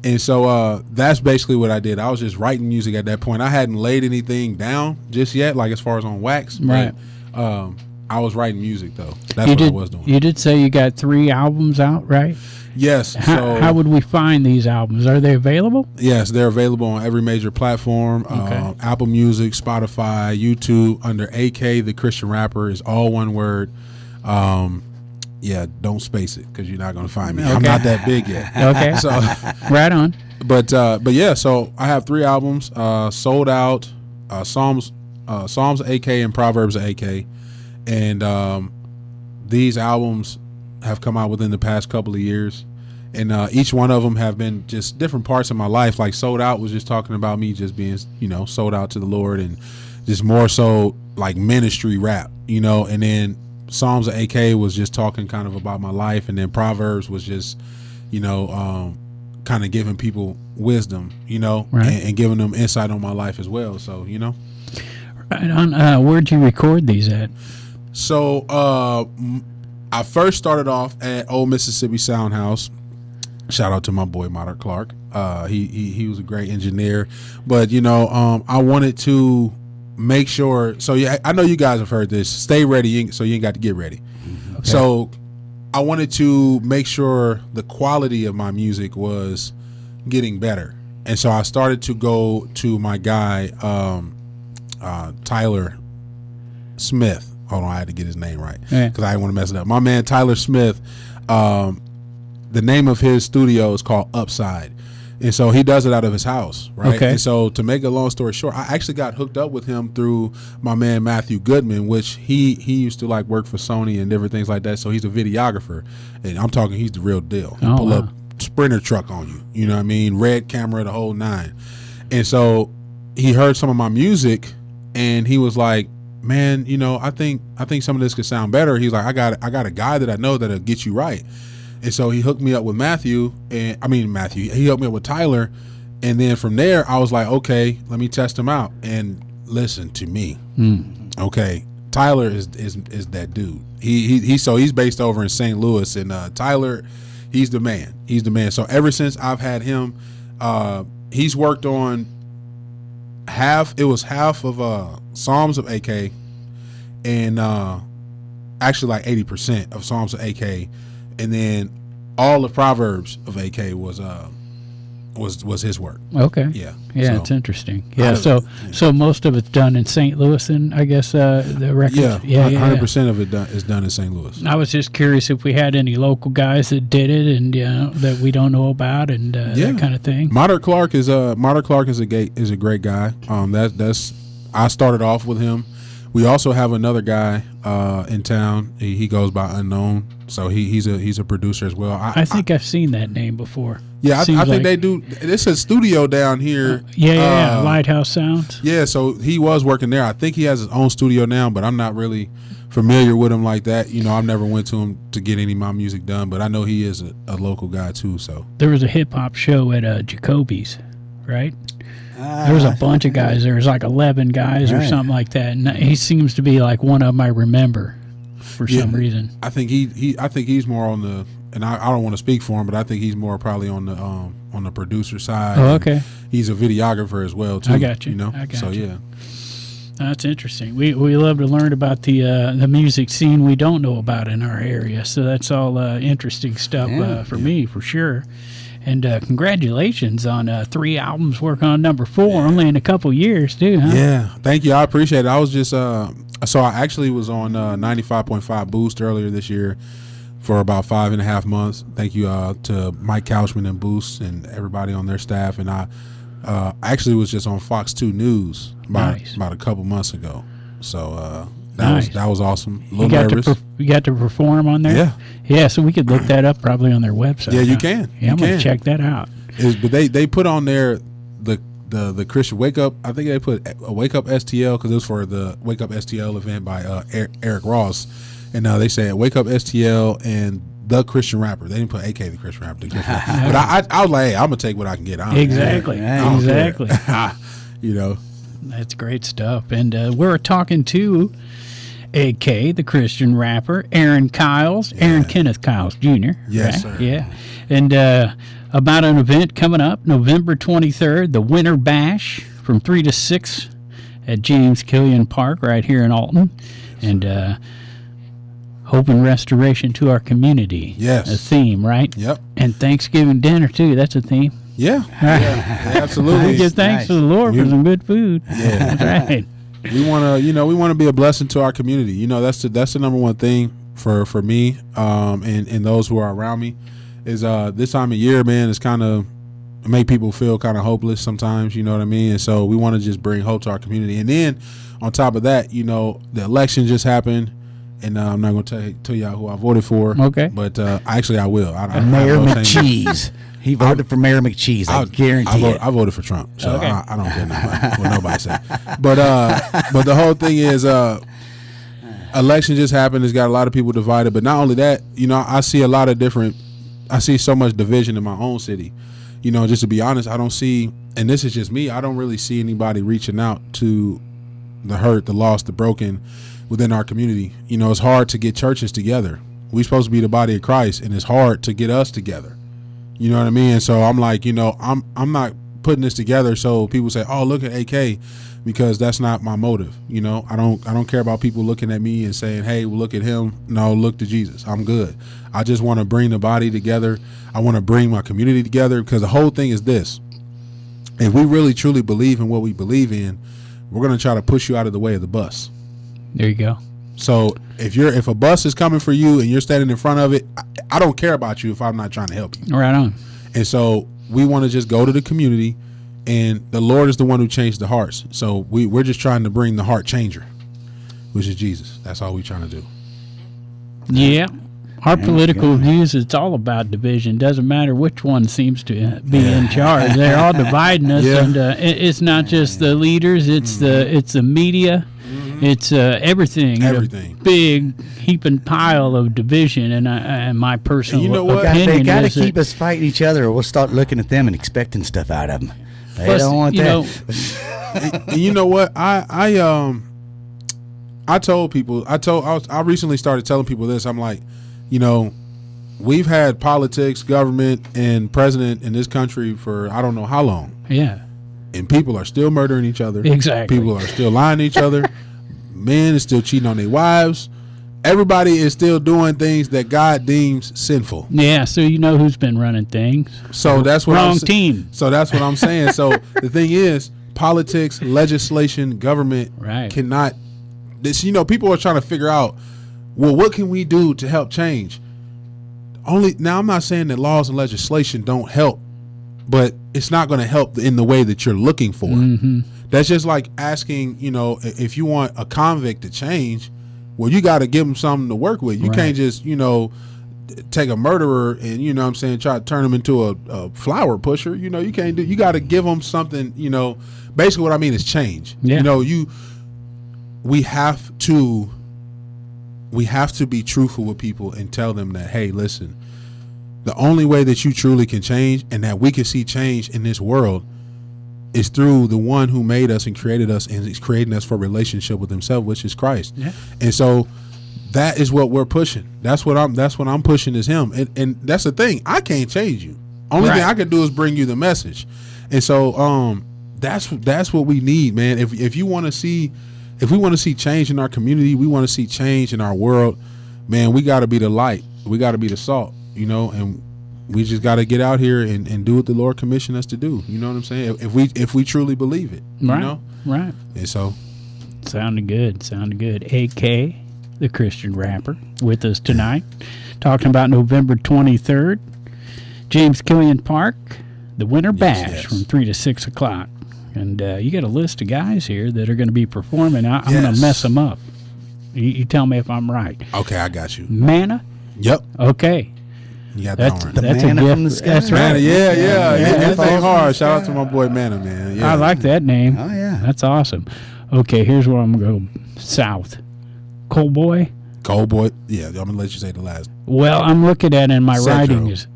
And so that's basically what I did. I was just writing music at that point. I hadn't laid anything down just yet, like as far as on wax. Right. But, I was writing music though. That's what I was doing. You did say you got 3 albums out, right? Yes. How would we find these albums? Are they available? Yes, they're available on every major platform. Okay. Apple Music, Spotify, YouTube, under AK the Christian Rapper is all one word. Yeah, don't space it because you're not going to find me. Okay. I'm not that big yet. Okay. So right on. But yeah, so I have 3 albums sold out. Psalms AK and Proverbs AK, and these albums have come out within the past couple of years, and each one of them have been just different parts of my life. Like Sold Out was just talking about me just being, you know, sold out to the Lord, and just more so like ministry rap, you know. And then Psalms of AK was just talking kind of about my life, and then Proverbs was just, you know, kind of giving people wisdom, you know, right. and giving them insight on my life as well. So, you know. Right on. Where'd you record these at? So I first started off at Old Mississippi Sound House. Shout out to my boy Modern Clark. He was a great engineer, but you know, I wanted to make sure. So yeah, I know you guys have heard this. Stay ready, so you ain't got to get ready. Okay. So I wanted to make sure the quality of my music was getting better, and so I started to go to my guy Tyler Smith. Hold on, I had to get his name right because I didn't want to mess it up. My man Tyler Smith, the name of his studio is called Upside, and so he does it out of his house, right? Okay. And so to make a long story short, I actually got hooked up with him through my man Matthew Goodman, which he used to like work for Sony and different things like that. So he's a videographer, and I'm talking he's the real deal. He pull up Sprinter truck on you, you know what I mean? Red camera, the whole 9. And so he heard some of my music, and he was like, man, I think some of this could sound better. He's like, I got a guy that I know that'll get you right. And so he hooked me up with Matthew. He hooked me up with Tyler. And then from there, I was like, okay, let me test him out. And listen to me. Okay. Tyler is that dude. He's based over in St. Louis, and Tyler, he's the man. He's the man. So ever since I've had him, he's worked on half of Psalms of AK, and actually like 80% of Psalms of AK, and then all the Proverbs of AK was his work. Okay. Yeah. Yeah, So, it's interesting. Yeah. So most of it's done in St. Louis, and I guess the record. Yeah. 100% of it is done in St. Louis. I was just curious if we had any local guys that did it, and that we don't know about, and that kind of thing. Modern Clark is a great guy. That's I started off with him. We also have another guy in town. He goes by Unknown, so he's a producer as well. I think I've seen that name before. Yeah, I think they do. It's a studio down here. Lighthouse Sounds. Yeah, so he was working there. I think he has his own studio now, but I'm not really familiar with him like that. I've never went to him to get any of my music done, but I know he is a local guy too. So there was a hip hop show at Jacoby's, right? There was a bunch of guys. There was like 11 guys or something like that, and he seems to be like one of them I remember for some reason. I think he's more on the, and I don't want to speak for him, but I think he's more probably on the producer side. Oh, okay. He's a videographer as well too. I got you. Yeah. That's interesting. We love to learn about the music scene we don't know about in our area. So that's all interesting stuff for me, for sure. And congratulations on 3 albums, working on number 4 only in a couple years too, huh? Yeah, thank you. I appreciate it. I was just so I actually was on 95.5 Boost earlier this year for about 5.5 months. Thank you to Mike Couchman and Boost and everybody on their staff. And I actually was just on Fox 2 News about a couple months ago. So that was awesome. A little nervous. You got to perform on there? Yeah. Yeah, so we could look that up probably on their website. Yeah, you can. Yeah, I'm going to check that out. But they put on there the Christian Wake Up. I think they put a Wake Up STL because it was for the Wake Up STL event by Eric Ross. And they said Wake Up STL and the Christian Rapper. They didn't put AK the Christian Rapper. But I was like, hey, I'm going to take what I can get. Exactly. That's great stuff. And we're talking to AK, the Christian rapper, Aaron Kenneth Kiles Jr. Yes, right? sir. Yeah. And about an event coming up November 23rd, the Winter Bash from 3 to 6 at James Killion Park right here in Alton. And hope and restoration to our community. Yes. A theme, right? Yep. And Thanksgiving dinner, too. That's a theme. Yeah. Absolutely. We give thanks to the Lord for some good food. Yeah. That's right. We want to be a blessing to our community. That's the number one thing for me and those who are around me is this time of year, man, is kind of make people feel kind of hopeless sometimes, you know what I mean? And so we want to just bring hope to our community. And then on top of that, the election just happened, and I'm not going to tell y'all who I voted for. Okay. But actually I will. Mayor McCheese. He voted for Mayor McCheese. I guarantee it. I voted for Trump, so okay. I don't care what nobody said. But the whole thing is, election just happened. It's got a lot of people divided. But not only that, I see I see so much division in my own city. Just to be honest, I don't see, and this is just me, I don't really see anybody reaching out to the hurt, the lost, the broken within our community. It's hard to get churches together. We're supposed to be the body of Christ, and it's hard to get us together. You know what I mean? And so I'm like, I'm not putting this together so people say, oh, look at AK, because that's not my motive. I don't care about people looking at me and saying, hey, well, look at him. No, look to Jesus. I'm good. I just want to bring the body together. I want to bring my community together, because the whole thing is this. If we really truly believe in what we believe in, we're going to try to push you out of the way of the bus. There you go. So if a bus is coming for you and you're standing in front of it, I don't care about you if I'm not trying to help you. Right on. And so we want to just go to the community, and the Lord is the one who changed the hearts. So we're just trying to bring the heart changer, which is Jesus. That's all we're trying to do. Yeah. Our political views, it's all about division. Doesn't matter which one seems to be in charge. They're all dividing us, and it's not just the leaders. It's the media. It's everything. Everything. A big heaping pile of division, and my personal And you know what? opinion They got to is that- keep us fighting each other, or we'll start looking at them and expecting stuff out of them. They Plus, don't want you that. And you know what? I told people. I recently started telling people this. I'm like, we've had politics, government, and president in this country for I don't know how long. Yeah. And people are still murdering each other. Exactly. People are still lying to each other. Men is still cheating on their wives. Everybody is still doing things that God deems sinful. Yeah, so you know who's been running things. So that's what Wrong team. So that's what I'm saying. So the thing is, politics, legislation, government cannot. This, people are trying to figure out, well, what can we do to help change? Now, I'm not saying that laws and legislation don't help, but it's not going to help in the way that you're looking for. Mm-hmm. That's just like asking, if you want a convict to change, well, you got to give them something to work with. You can't just, take a murderer and, try to turn him into a flower pusher. You can't do. You got to give them something. Basically, what I mean is change. Yeah. We have to be truthful with people and tell them that, hey, listen, the only way that you truly can change and that we can see change in this world is through the one who made us and created us and is creating us for a relationship with himself, which is Christ. Yeah. And so that is what we're pushing. That's what I'm pushing is him. And that's the thing. I can't change you. Only thing I can do is bring you the message. And so that's what we need, man. If we want to see change in our community, we want to see change in our world, man, we got to be the light. We got to be the salt, and we just got to get out here and do what the Lord commissioned us to do. You know what I'm saying? If we truly believe it, Right. And so, Sounded good. AK, the Christian rapper, with us tonight, talking about November 23rd, James Killion Park, the Winter Bash from 3 to 6 o'clock. And you got a list of guys here that are going to be performing. I'm going to mess them up. You tell me if I'm right. Okay, I got you. Manna? Yep. Okay. You got that one. The That's manna a gift. from the sky. That's right. Manna, yeah. It falls ain't from hard. the Shout out sky. to my boy Manna, man. Yeah. I like that name. Oh, yeah. That's awesome. Okay, here's where I'm going to go south. Coleboy? Coleboy. Yeah, I'm going to let you say the last. Well, I'm looking at it and my Sedro. writing is...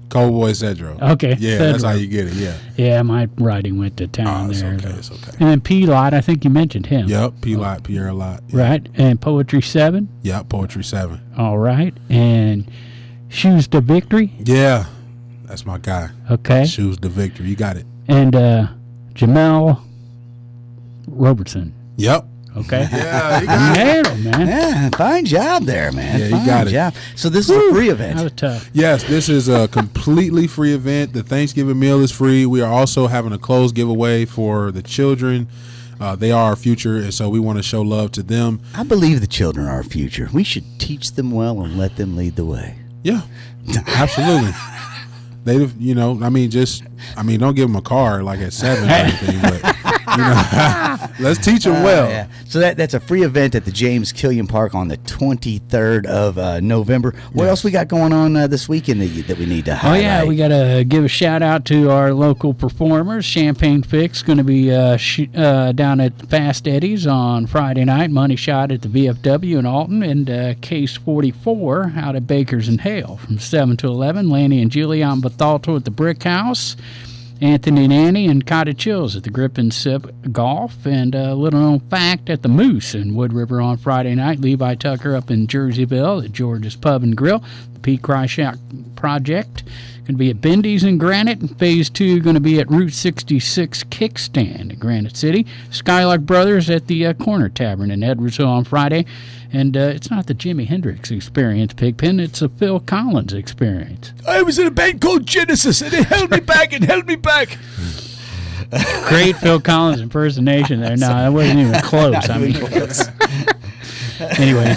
Coleboy Sedro. Okay. Yeah, Sedro. that's how you get it, yeah. Yeah, my writing went to town It's there. okay, it's okay. And then PLOTT, I think you mentioned him. Yep, P-Lot, Pierre Lot. Yeah. Right. And Poetry 7. Yep, Poetry 7. All right. And Shooz to Victory. Yeah, that's my guy. Okay. Shooz the victory. You got it. And Jamel Roberson. Yep. Okay. Yeah, you got it. Nailed it, man. Yeah, fine job there, man. Yeah, you fine got it. job. So this is a free event. That was tough. Yes, this is a completely free event. The Thanksgiving meal is free. We are also having a closed giveaway for the children. They are our future, and so we want to show love to them. I believe the children are our future. We should teach them well and let them lead the way. Yeah, absolutely. Don't give them a car like at 7 or anything, but let's teach them well. Yeah. So that's a free event at the James Killion Park on the 23rd of November. What else we got going on this weekend that we need to highlight? Oh, yeah, we got to give a shout out to our local performers. Champagne Fix going to be down at Fast Eddie's on Friday night. Money Shot at the VFW in Alton, and Case 44 out at Baker's and Hale from 7 to 11. Lanny and Julie on Bethalto at the Brick House. Anthony and Annie and Cottage Chills at the Grip and Sip Golf, and a little known fact at the Moose in WoodRiver on Friday night. Levi Tucker up in Jerseyville at George's Pub and Grill. The Pete Kryshak Project going to be at Bendy's in Granite, and Phase 2 going to be at Route 66 Kickstand in Granite City. Skylark Brothers at the Corner Tavern in Edwardsville on Friday. And it's not the Jimi Hendrix experience, Pigpen. It's a Phil Collins experience. I was in a band called Genesis, and it held me back and held me back. Great Phil Collins impersonation there. No, that wasn't even close. Anyway,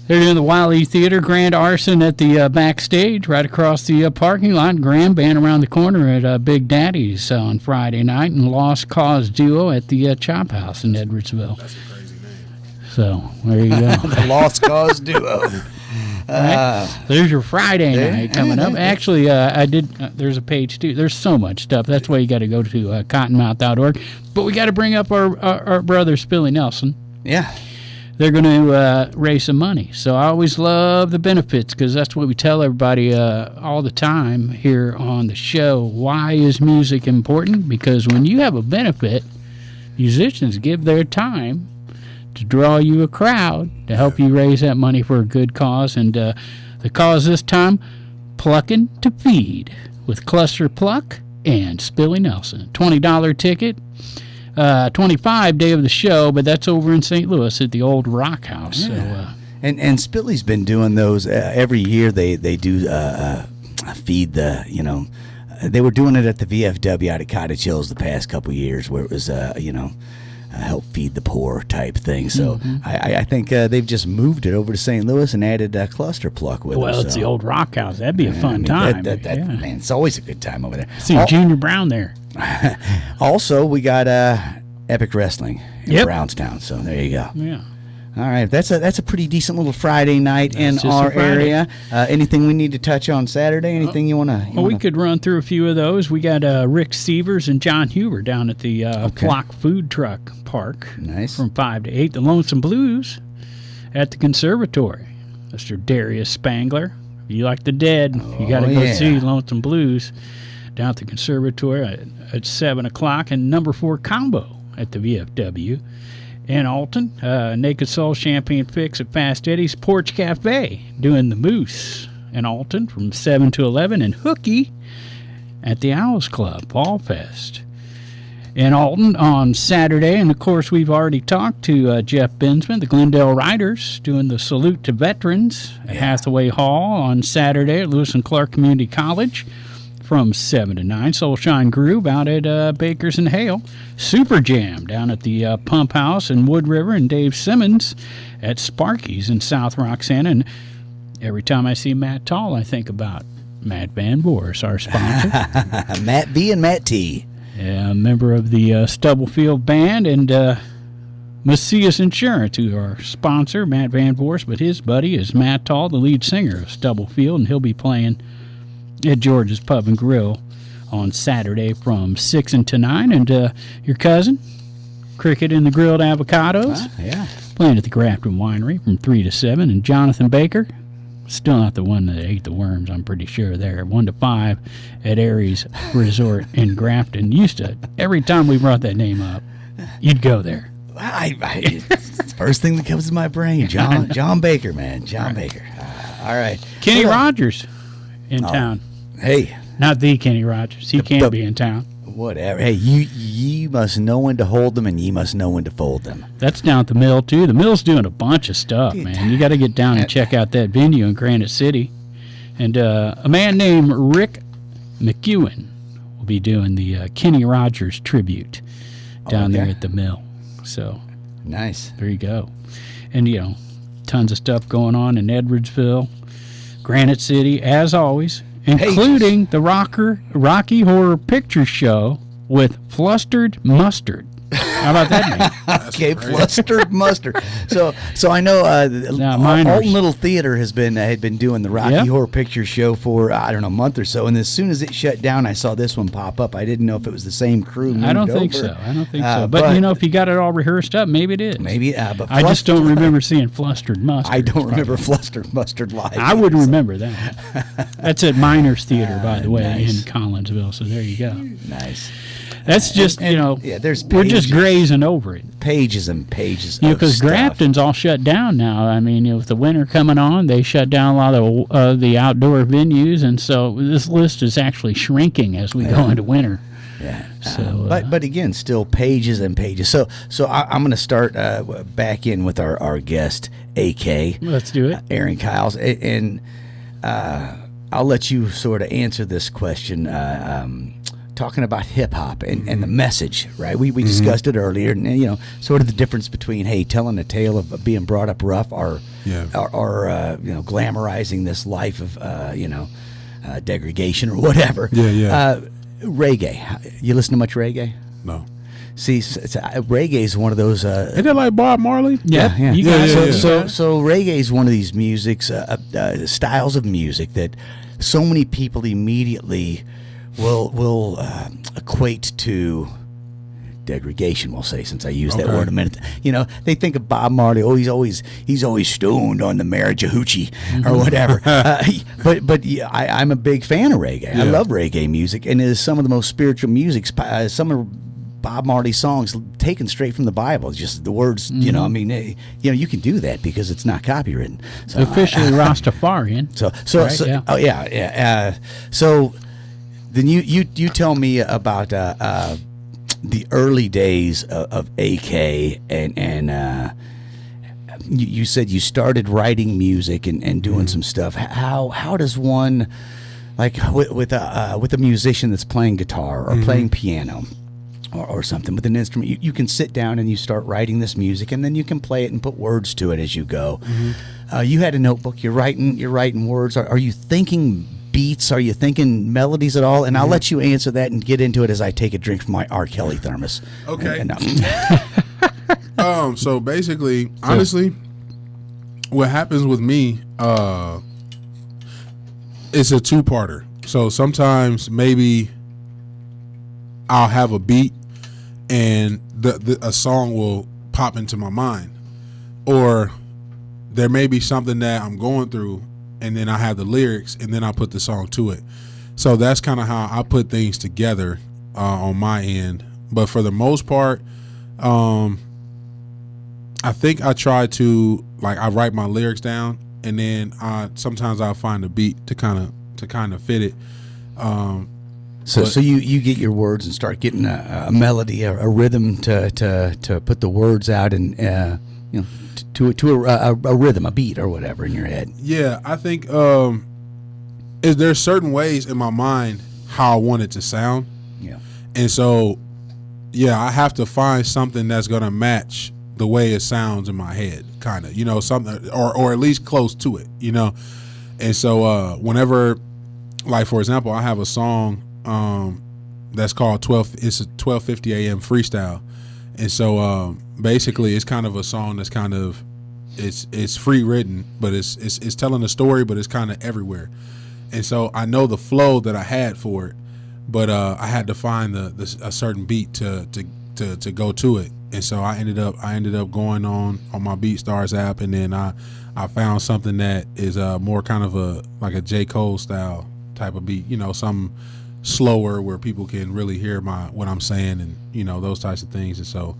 they're doing the Wiley Theater Grand Arson at the backstage right across the parking lot. Grand Band around the corner at Big Daddy's on Friday night, and Lost Cause Duo at the Chop House in Edwardsville. That's a crazy name. So there you go. The Lost Cause Duo. Right? There's your Friday night coming up. Actually, I did. There's a page too. There's so much stuff. That's why you got to go to cottonmouth.org. But we got to bring up our brother Spilly Nelson. Yeah. They're going to raise some money. So I always love the benefits because that's what we tell everybody all the time here on the show. Why is music important? Because when you have a benefit, musicians give their time to draw you a crowd to help you raise that money for a good cause. And the cause this time, Plucking to Feed with Cluster Pluck and Spilly Nelson. $20 ticket. 25 day of the show, but that's over in St. Louis at the old Rock House. Yeah. So, and Spilly's been doing those every year. They do feed the they were doing it at the VFW out at Cottage Hills the past couple years, where it was help feed the poor type thing. So I think they've just moved it over to St. Louis and added Cluster Pluck with it. Well, it's the old Rock House. That'd be a fun time. Man, it's always a good time over there. See Junior Brown there. Also, we got Epic Wrestling in Brownstown. So there you go. Yeah. All right, that's a pretty decent little Friday night in our area. Anything we need to touch on Saturday? Anything you want to? Well, we could run through a few of those. We got Rick Sievers and John Huber down at the Flock Food Truck Park. Nice. From 5 to 8. The Lonesome Blues at the Conservatory. Mr. Darius Spangler. If you like the Dead, you got to go see Lonesome Blues down at the Conservatory at 7 o'clock. And number 4 Combo at the VFW. In Alton, Naked Soul Champagne Fix at Fast Eddie's Porch Cafe doing the Moose in Alton from 7 to 11, and Hooky at the Owls Club Fall Fest in Alton on Saturday. And of course, we've already talked to Jeff Bensman, the Glendale Riders, doing the Salute to Veterans at Hathaway Hall on Saturday at Lewis and Clark Community College from 7 to 9. Soulshine Groove out at Bakers and Hale. Super Jam down at the Pump House in WoodRiver, and Dave Simmons at Sparky's in South Roxana. And every time I see Matt Tall, I think about Matt Van Boris, our sponsor. Matt V and Matt T. Yeah, a member of the Stubblefield Band, and Macias Insurance, who are our sponsor, Matt Van Boris, but his buddy is Matt Tall, the lead singer of Stubblefield, and he'll be playing at George's Pub and Grill on Saturday from 6 to 9. And your cousin, Cricket and the Grilled Avocados, playing at the Grafton Winery from 3 to 7. And Jonathan Baker, still not the one that ate the worms, I'm pretty sure, there, 1 to 5 at Aries Resort in Grafton. Used to, every time we brought that name up, you'd go there. It's the first thing that comes to my brain. John Baker, man. John Baker. All right. Kenny Rogers in town. Hey. Not the Kenny Rogers. He can't be in town. Whatever. Hey, you must know when to hold them, and you must know when to fold them. That's down at the Mill, too. The Mill's doing a bunch of stuff, man. You got to get down and check out that venue in Granite City. And a man named Rick McEwen will be doing the Kenny Rogers tribute down there at the Mill. So nice. There you go. And, tons of stuff going on in Edwardsville, Granite City, as always, including the Rocky Horror Picture Show with Flustered Mustard. How about that name? Okay, Flustered Mustard. So I know Alton Little Theater had been doing the Rocky Horror Picture Show for a month or so, and as soon as it shut down, I saw this one pop up. I didn't know if it was the same crew. I don't think so. But if you got it all rehearsed up, maybe it is. Maybe, but I just don't remember seeing Flustered Mustard. I don't remember Flustered Mustard live. I wouldn't remember that. That's at Miners Theater, by the way, in Collinsville. So there you go. Nice. That's just, there's we're just grazing over it. Pages and pages because Grafton's all shut down now. I mean, with the winter coming on, they shut down a lot of the outdoor venues, and so this list is actually shrinking as we go into winter. Yeah. So, but again, still pages and pages. So I'm going to start back in with our guest, AK. Let's do it. Aaron Kyles. And I'll let you sort of answer this question. Talking about hip hop and the message, right? We discussed it earlier, and sort of the difference between telling a tale of being brought up rough, or glamorizing this life of degradation or whatever. Yeah. Reggae. You listen to much reggae? No. reggae is one of those. Isn't it like Bob Marley? Yeah. You Yeah, guys- yeah, So, yeah. so reggae is one of these styles of music that so many people immediately will equate to degradation. We'll say, since I used that Okay. word a minute. They think of Bob Marley. Oh, he's always stoned on the Mariachi or whatever. But yeah, I'm a big fan of reggae. I Yeah. love reggae music, and it is some of the most spiritual music. Some of Bob Marley songs taken straight from the Bible. Just the words, you can do that because it's not copywritten. So Officially Rastafarian. So Right, yeah. oh yeah. So then you tell me about the early days of AK, and you said you started writing music and doing some stuff. How does one, like with a musician that's playing guitar or playing piano or something with an instrument, you can sit down and you start writing this music, and then you can play it and put words to it as you go. You had a notebook. You're writing words. Are you thinking beats? Are you thinking melodies at all? And I'll let you answer that and get into it as I take a drink from my R. Kelly thermos. Okay. And, So basically, honestly, what happens with me, it's a two-parter. So sometimes maybe I'll have a beat and a song will pop into my mind, or there may be something that I'm going through, and then I have the lyrics, and then I put the song to it. So that's kind of how I put things together on my end. But for the most part, I think I try to, like, I write my lyrics down, and then sometimes I'll find a beat to kind of fit it. So you get your words and start getting a melody, a rhythm to put the words out, and to a rhythm, a beat or whatever in your head. Yeah, I think there's certain ways in my mind how I want it to sound. Yeah. And so, yeah, I have to find something that's going to match the way it sounds in my head, kind of, something, or at least close to it, And so whenever, like, for example, I have a song that's called it's a 12:50 a.m. freestyle. And so basically it's kind of a song that's kind of, it's free written, but it's telling a story, but it's kind of everywhere. And so I know the flow that I had for it, but I had to find a certain beat to go to it. And so I ended up going on my BeatStars app, and then I found something that is more kind of like a J. Cole style type of beat, something slower where people can really hear what I'm saying, and those types of things. And so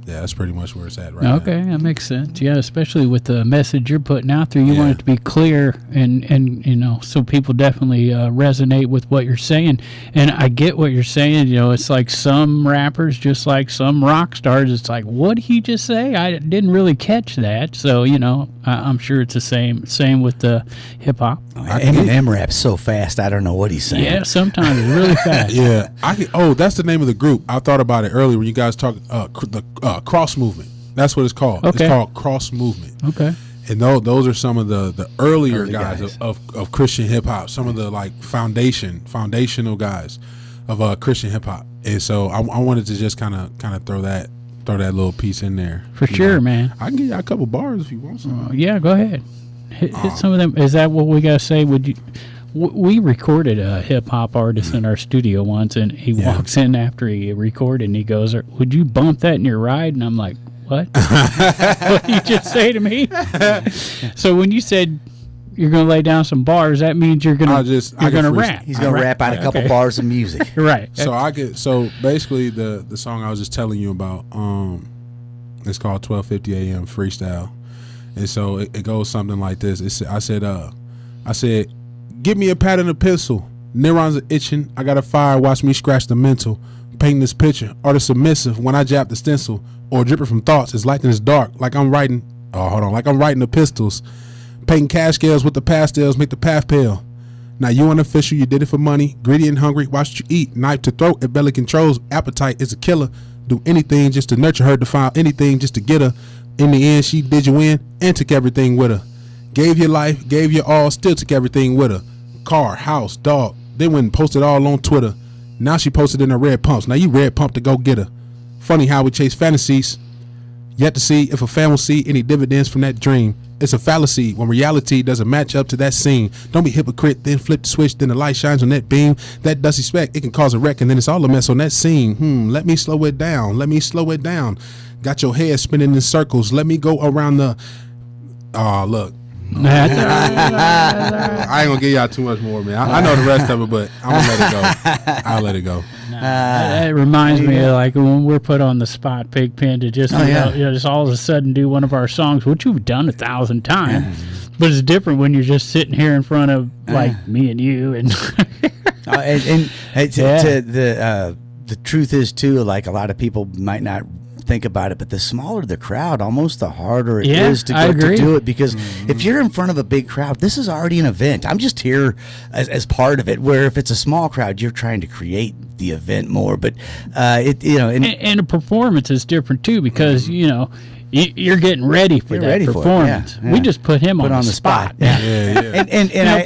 yeah, that's pretty much where it's at right now. Okay, that makes sense. Yeah, especially with the message you're putting out there, you want it to be clear, and so people definitely resonate with what you're saying. And I get what you're saying. It's like some rappers, just like some rock stars, it's like, what did he just say? I didn't really catch that. So I'm sure it's the same with the hip hop. Eminem raps so fast, I don't know what he's saying. Yeah, sometimes it's really fast. Yeah, that's the name of the group. I thought about it earlier when you guys talk the cross movement. That's what it's called. Okay. It's called cross movement. Okay. And those are some of the earlier guys of Christian hip hop. Some of the like foundational guys of Christian hip hop. And so I wanted to just kind of throw that little piece in there. For sure, man. I can give you a couple bars if you want some. Yeah, go ahead. Hit some of them. Is that what we gotta say? We recorded a hip hop artist in our studio once, and he walks in after he recorded, and he goes, "Would you bump that in your ride?" And I'm like, "What? What did you just say to me?" So when you said you're gonna lay down some bars, that means you're gonna rap. He's gonna rap out a couple bars of music. Right. So basically the song I was just telling you about, it's called 12:50 a.m. freestyle. And so it goes something like this. I said, give me a pad and a pencil. Neurons are itching. I got a fire. Watch me scratch the mental. Painting this picture. Artist submissive when I jab the stencil. Or dripping from thoughts. It's light and it's dark. Like I'm writing. Like I'm writing the pistols. Painting cash scales with the pastels. Make the path pale. Now you unofficial. You did it for money. Greedy and hungry. Watch you eat. Knife to throat. If belly controls. Appetite is a killer. Do anything just to nurture her. Defile anything just to get her. In the end, she did you in and took everything with her. Gave your life, gave your all, still took everything with her. Car, house, dog. Then went and posted all on Twitter. Now she posted in her red pumps. Now you red pump to go get her. Funny how we chase fantasies, yet to see if a fan will see any dividends from that dream. It's a fallacy when reality doesn't match up to that scene. Don't be hypocrite, then flip the switch, then the light shines on that beam. That dusty speck, it can cause a wreck, and then it's all a mess on that scene. Let me slow it down. Let me slow it down. Got your head spinning in circles. Let me go around the... look. I ain't gonna give y'all too much more, man. I know the rest of it, but I'm gonna let it go. I'll let it go. It reminds me of like when we're put on the spot, Pigpen, to just just all of a sudden do one of our songs, which you've done 1,000 times, but it's different when you're just sitting here in front of like me and you and. The truth is too, like a lot of people might not think about it, but the smaller the crowd, almost the harder it is to do it, because if you're in front of a big crowd, this is already an event. I'm just here as part of it, where if it's a small crowd, you're trying to create the event more, but and a performance is different too, because you're getting ready for that performance. Yeah. We just put him on the spot. And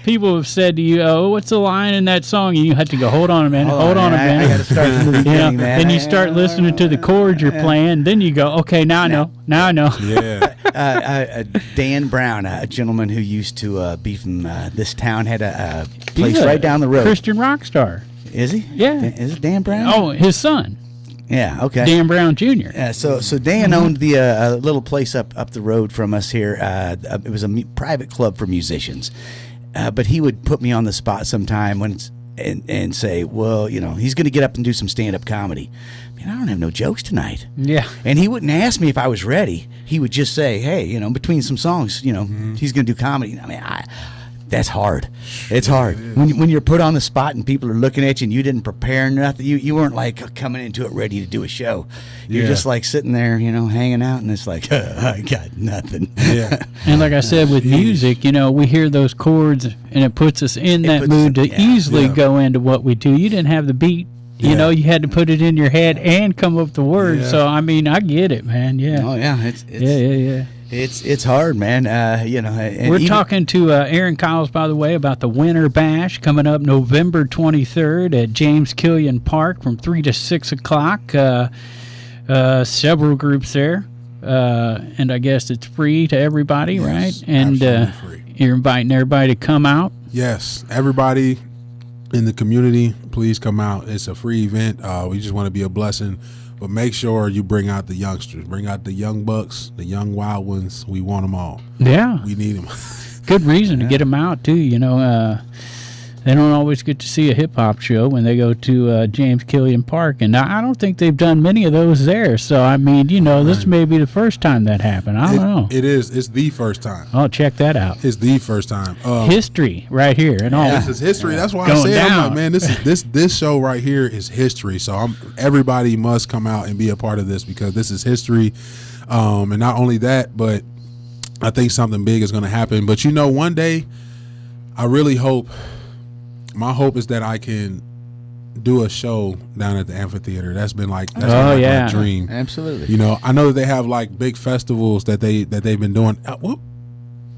people have said to you, "Oh, what's the line in that song?" And you have to go, "Hold on a minute, hold on a minute." I got to start from the beginning, man. Then you start listening to the chords you're playing. Then you go, "Okay, now I know. Now I know." Yeah. Dan Brown, a gentleman who used to be from this town, had a place right down the road. Christian rock star. Is he? Yeah. Is it Dan Brown? Oh, his son. Yeah, okay. Dan Brown Jr. So Dan owned the little place up the road from us here. It was a private club for musicians, but he would put me on the spot sometime and say, well, he's going to get up and do some stand-up comedy. Man, I don't have no jokes tonight. Yeah. And he wouldn't ask me if I was ready. He would just say, hey, between some songs, he's going to do comedy. I mean, that's hard. It's hard when you're put on the spot and people are looking at you and you didn't prepare nothing. You weren't like coming into it ready to do a show. You're just like sitting there, hanging out, and it's like I got nothing. Yeah. And like I said, with music, we hear those chords and it puts us in that mood to easily go into what we do. You didn't have the beat. You had to put it in your head and come up with the words. Yeah. So I mean, I get it, man. Yeah. Oh yeah. It's hard, man. And we're talking to Aaron Kyles, by the way, about the Winter Bash coming up November 23rd at James Killion Park from 3 to 6 o'clock. Several groups there, and I guess it's free to everybody, right? And free. You're inviting everybody to come out. Yes, everybody in the community, please come out. It's a free event. We just want to be a blessing. But make sure you bring out the youngsters. Bring out the young bucks, the young wild ones. We want them all. Yeah. We need them. Good reason to get them out, too. They don't always get to see a hip-hop show when they go to James Killion Park. And I don't think they've done many of those there. So, I mean, this may be the first time that happened. I don't know. It is. It's the first time. Oh, check that out. It's the first time. History right here. And all. This is history. That's why I said, I'm like, man, this show right here is history. So everybody must come out and be a part of this, because this is history. And not only that, but I think something big is going to happen. But, one day, I really hope... My hope is that I can do a show down at the amphitheater. That's been my dream. Absolutely. I know that they have like big festivals that they've been doing.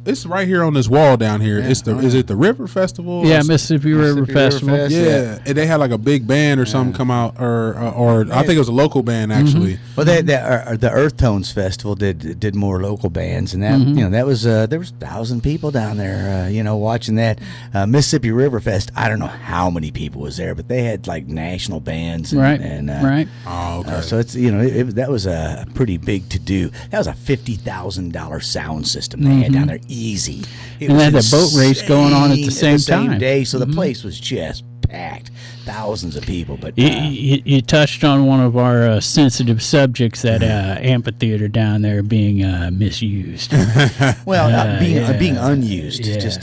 It's right here on this wall down here. Yeah, is it the River Festival? Yeah, Mississippi River Festival. Yeah, and they had like a big band or something come out, or I think it was a local band actually. Well, the Earth Tones Festival did more local bands, and that that was there was 1,000 people down there, watching that. Mississippi River Fest. I don't know how many people was there, but they had like national bands, right? Oh, okay. So it's that was a pretty big to do. That was a $50,000 sound system they had down there. Easy. And they had a boat race going on at the same time. Day, so the place was just packed, thousands of people. But you touched on one of our sensitive subjects, that amphitheater down there being misused. Being unused. Yeah. Just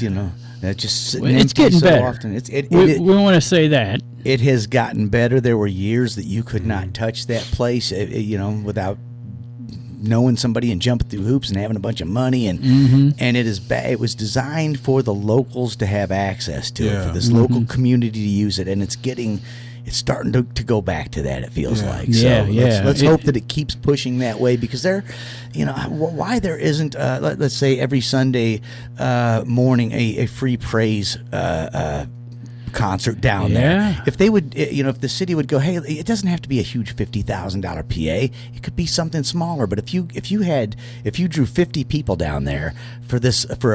just it's getting so better. Often. We want to say that it has gotten better. There were years that you could not touch that place, without knowing somebody and jumping through hoops and having a bunch of money, and it was designed for the locals to have access to it, for this local community to use it, and it's starting to go back to that, it feels like. Let's hope that it keeps pushing that way, because why there isn't let's say every Sunday morning a free praise concert down Yeah. there. If they would, if the city would go, hey, it doesn't have to be a huge $50,000 PA. It could be something smaller. But if you drew 50 people down there for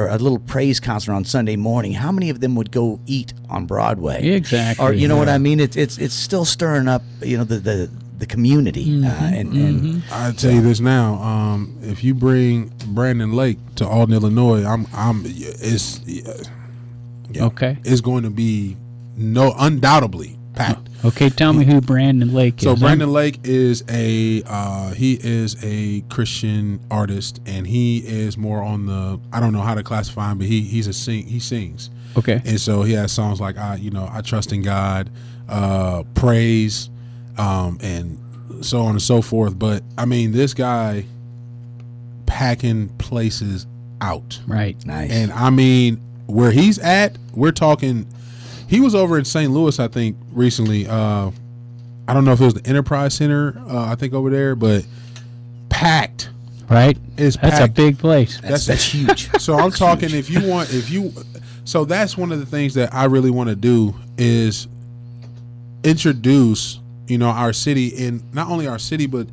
a little praise concert on Sunday morning, how many of them would go eat on Broadway? Exactly. Or you know what I mean? It's still stirring up, the community. And I tell you this now, if you bring Brandon Lake to Alton, Illinois, Okay. it's going to be undoubtedly packed. Okay, tell me who Brandon Lake is. So Brandon Lake is a Christian artist, and he is more on the, I don't know how to classify him, but he sings. Okay. And so he has songs like I trust in God, praise, and so on and so forth. But I mean, this guy packing places out. Right. nice. And I mean, where he's at, we're talking, he was over in St. Louis, I think, recently. I don't know if it was the Enterprise Center, I think over there, but packed. Right. It's That's packed. a big place. That's huge. So I'm talking, so that's one of the things that I really want to do is introduce, our city, and not only our city, but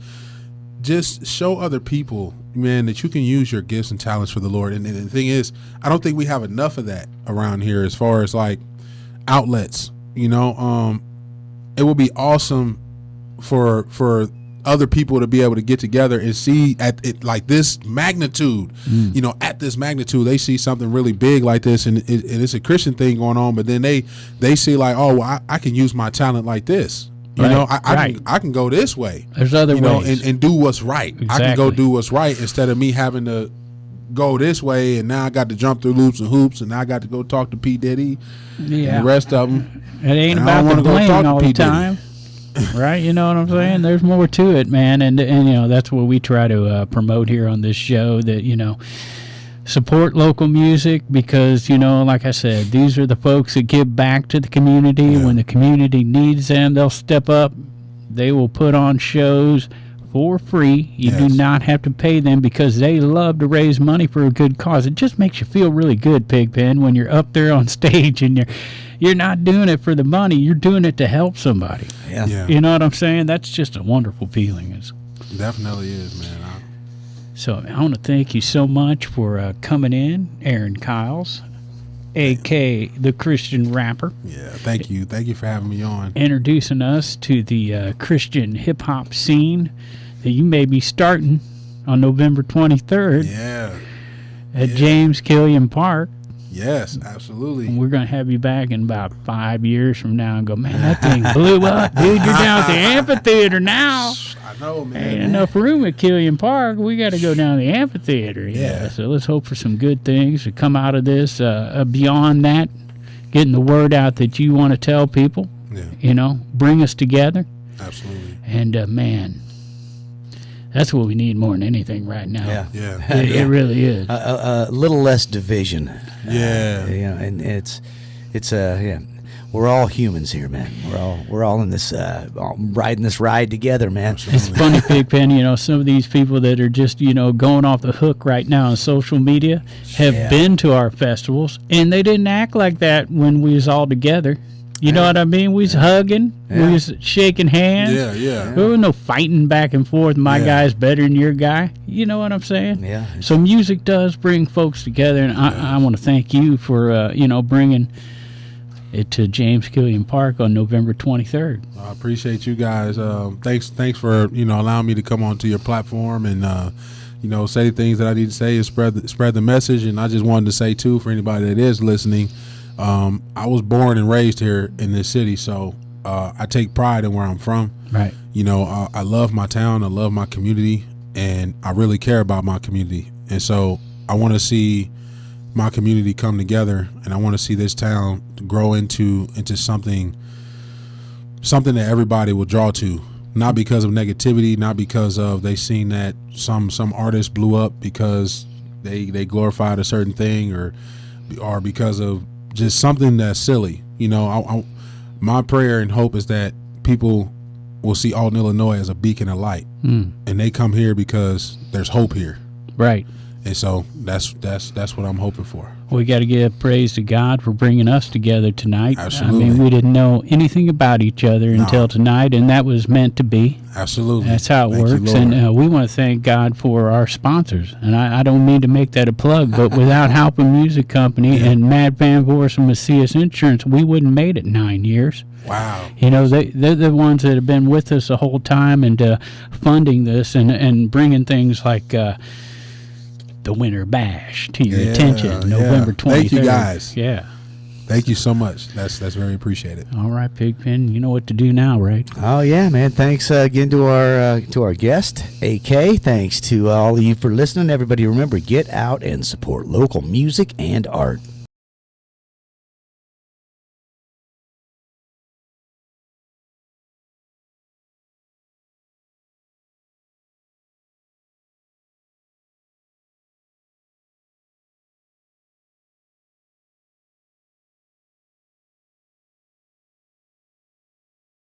just show other people, man, that you can use your gifts and talents for the Lord. And the thing is, I don't think we have enough of that around here as far as like outlets. It would be awesome for other people to be able to get together and see at it like this magnitude. At this magnitude, they see something really big like this, and it's a Christian thing going on. But then they see like, oh, well, I can use my talent like this. I can go this way. There's other ways. And do what's right. Exactly. I can go do what's right instead of me having to go this way, and now I got to jump through loops and hoops, and now I got to go talk to P. Diddy and the rest of them. It ain't And I about don't the wanna go talk bling to all P. the Diddy. time. Right? You know what I'm saying? There's more to it, man. And that's what we try to promote here on this show, that, support local music because, like I said, these are the folks that give back to the community. Yeah. When the community needs them, they'll step up. They will put on shows for free. You do Yes. not have to pay them because they love to raise money for a good cause. It just makes you feel really good, Pigpen, when you're up there on stage and you're not doing it for the money. You're doing it to help somebody. Yeah. You know what I'm saying? That's just a wonderful feeling. Definitely is, man. So I want to thank you so much for coming in, Aaron Kyles, A.K. the Christian Rapper, Yeah, thank you for having me on. introducing us to the Christian hip-hop scene that you may be starting on November 23rd Yeah. at James Killion Park. Yes, absolutely. And we're going to have you back in about 5 years from now and go, man, that thing blew up. Dude, you're down at the amphitheater now. I know, man. Ain't enough room at Killion Park. We got to go down the amphitheater. Yeah. So let's hope for some good things to come out of this. Beyond that, getting the word out that you want to tell people. Yeah. Bring us together. Absolutely. And man, that's what we need more than anything right now. Yeah. Yeah. It really is. A little less division. Yeah. And it's we're all humans here, man. We're all in this riding this ride together, man. It's funny, Pigpen, some of these people that are just, going off the hook right now on social media have been to our festivals, and they didn't act like that when we was all together. You know what I mean? We was hugging, we was shaking hands. Yeah. There was no fighting back and forth, my Yeah. guy's better than your guy. You know what I'm saying? Yeah. So music does bring folks together, and I want to thank you for, bringing it to James Killion Park on November 23rd. I appreciate you guys. Thanks for allowing me to come onto your platform and say things that I need to say and spread the message. And I just wanted to say too, for anybody that is listening, I was born and raised here in this city, so I take pride in where I'm from. Right. I love my town, I love my community, and I really care about my community. And so I want to see my community come together, and I want to see this town grow into something that everybody will draw to, not because of negativity, not because of they seen that some artist blew up because they glorified a certain thing or because of just something that's silly. My prayer and hope is that people will see Alton, Illinois as a beacon of light, and they come here because there's hope here. Right. And so that's what I'm hoping for. We got to give praise to God for bringing us together tonight. Absolutely. I mean, we didn't know anything about each other until tonight, and that was meant to be. Absolutely. That's how it Thank you, works. Lord. And we want to thank God for our sponsors. And I don't mean to make that a plug, but without Halpin Music Company and Matt Van Voors and Macias Insurance, we wouldn't have made it 9 years. Wow. You know, they're the ones that have been with us the whole time and funding this and bringing things like the Winter Bash to your attention, November 23rd. Thank you, guys. Yeah. Thank you so much. That's very appreciated. All right, Pigpen, you know what to do now, right? Oh yeah, man. Thanks again to our guest, AK. Thanks to all of you for listening. Everybody, remember, get out and support local music and art.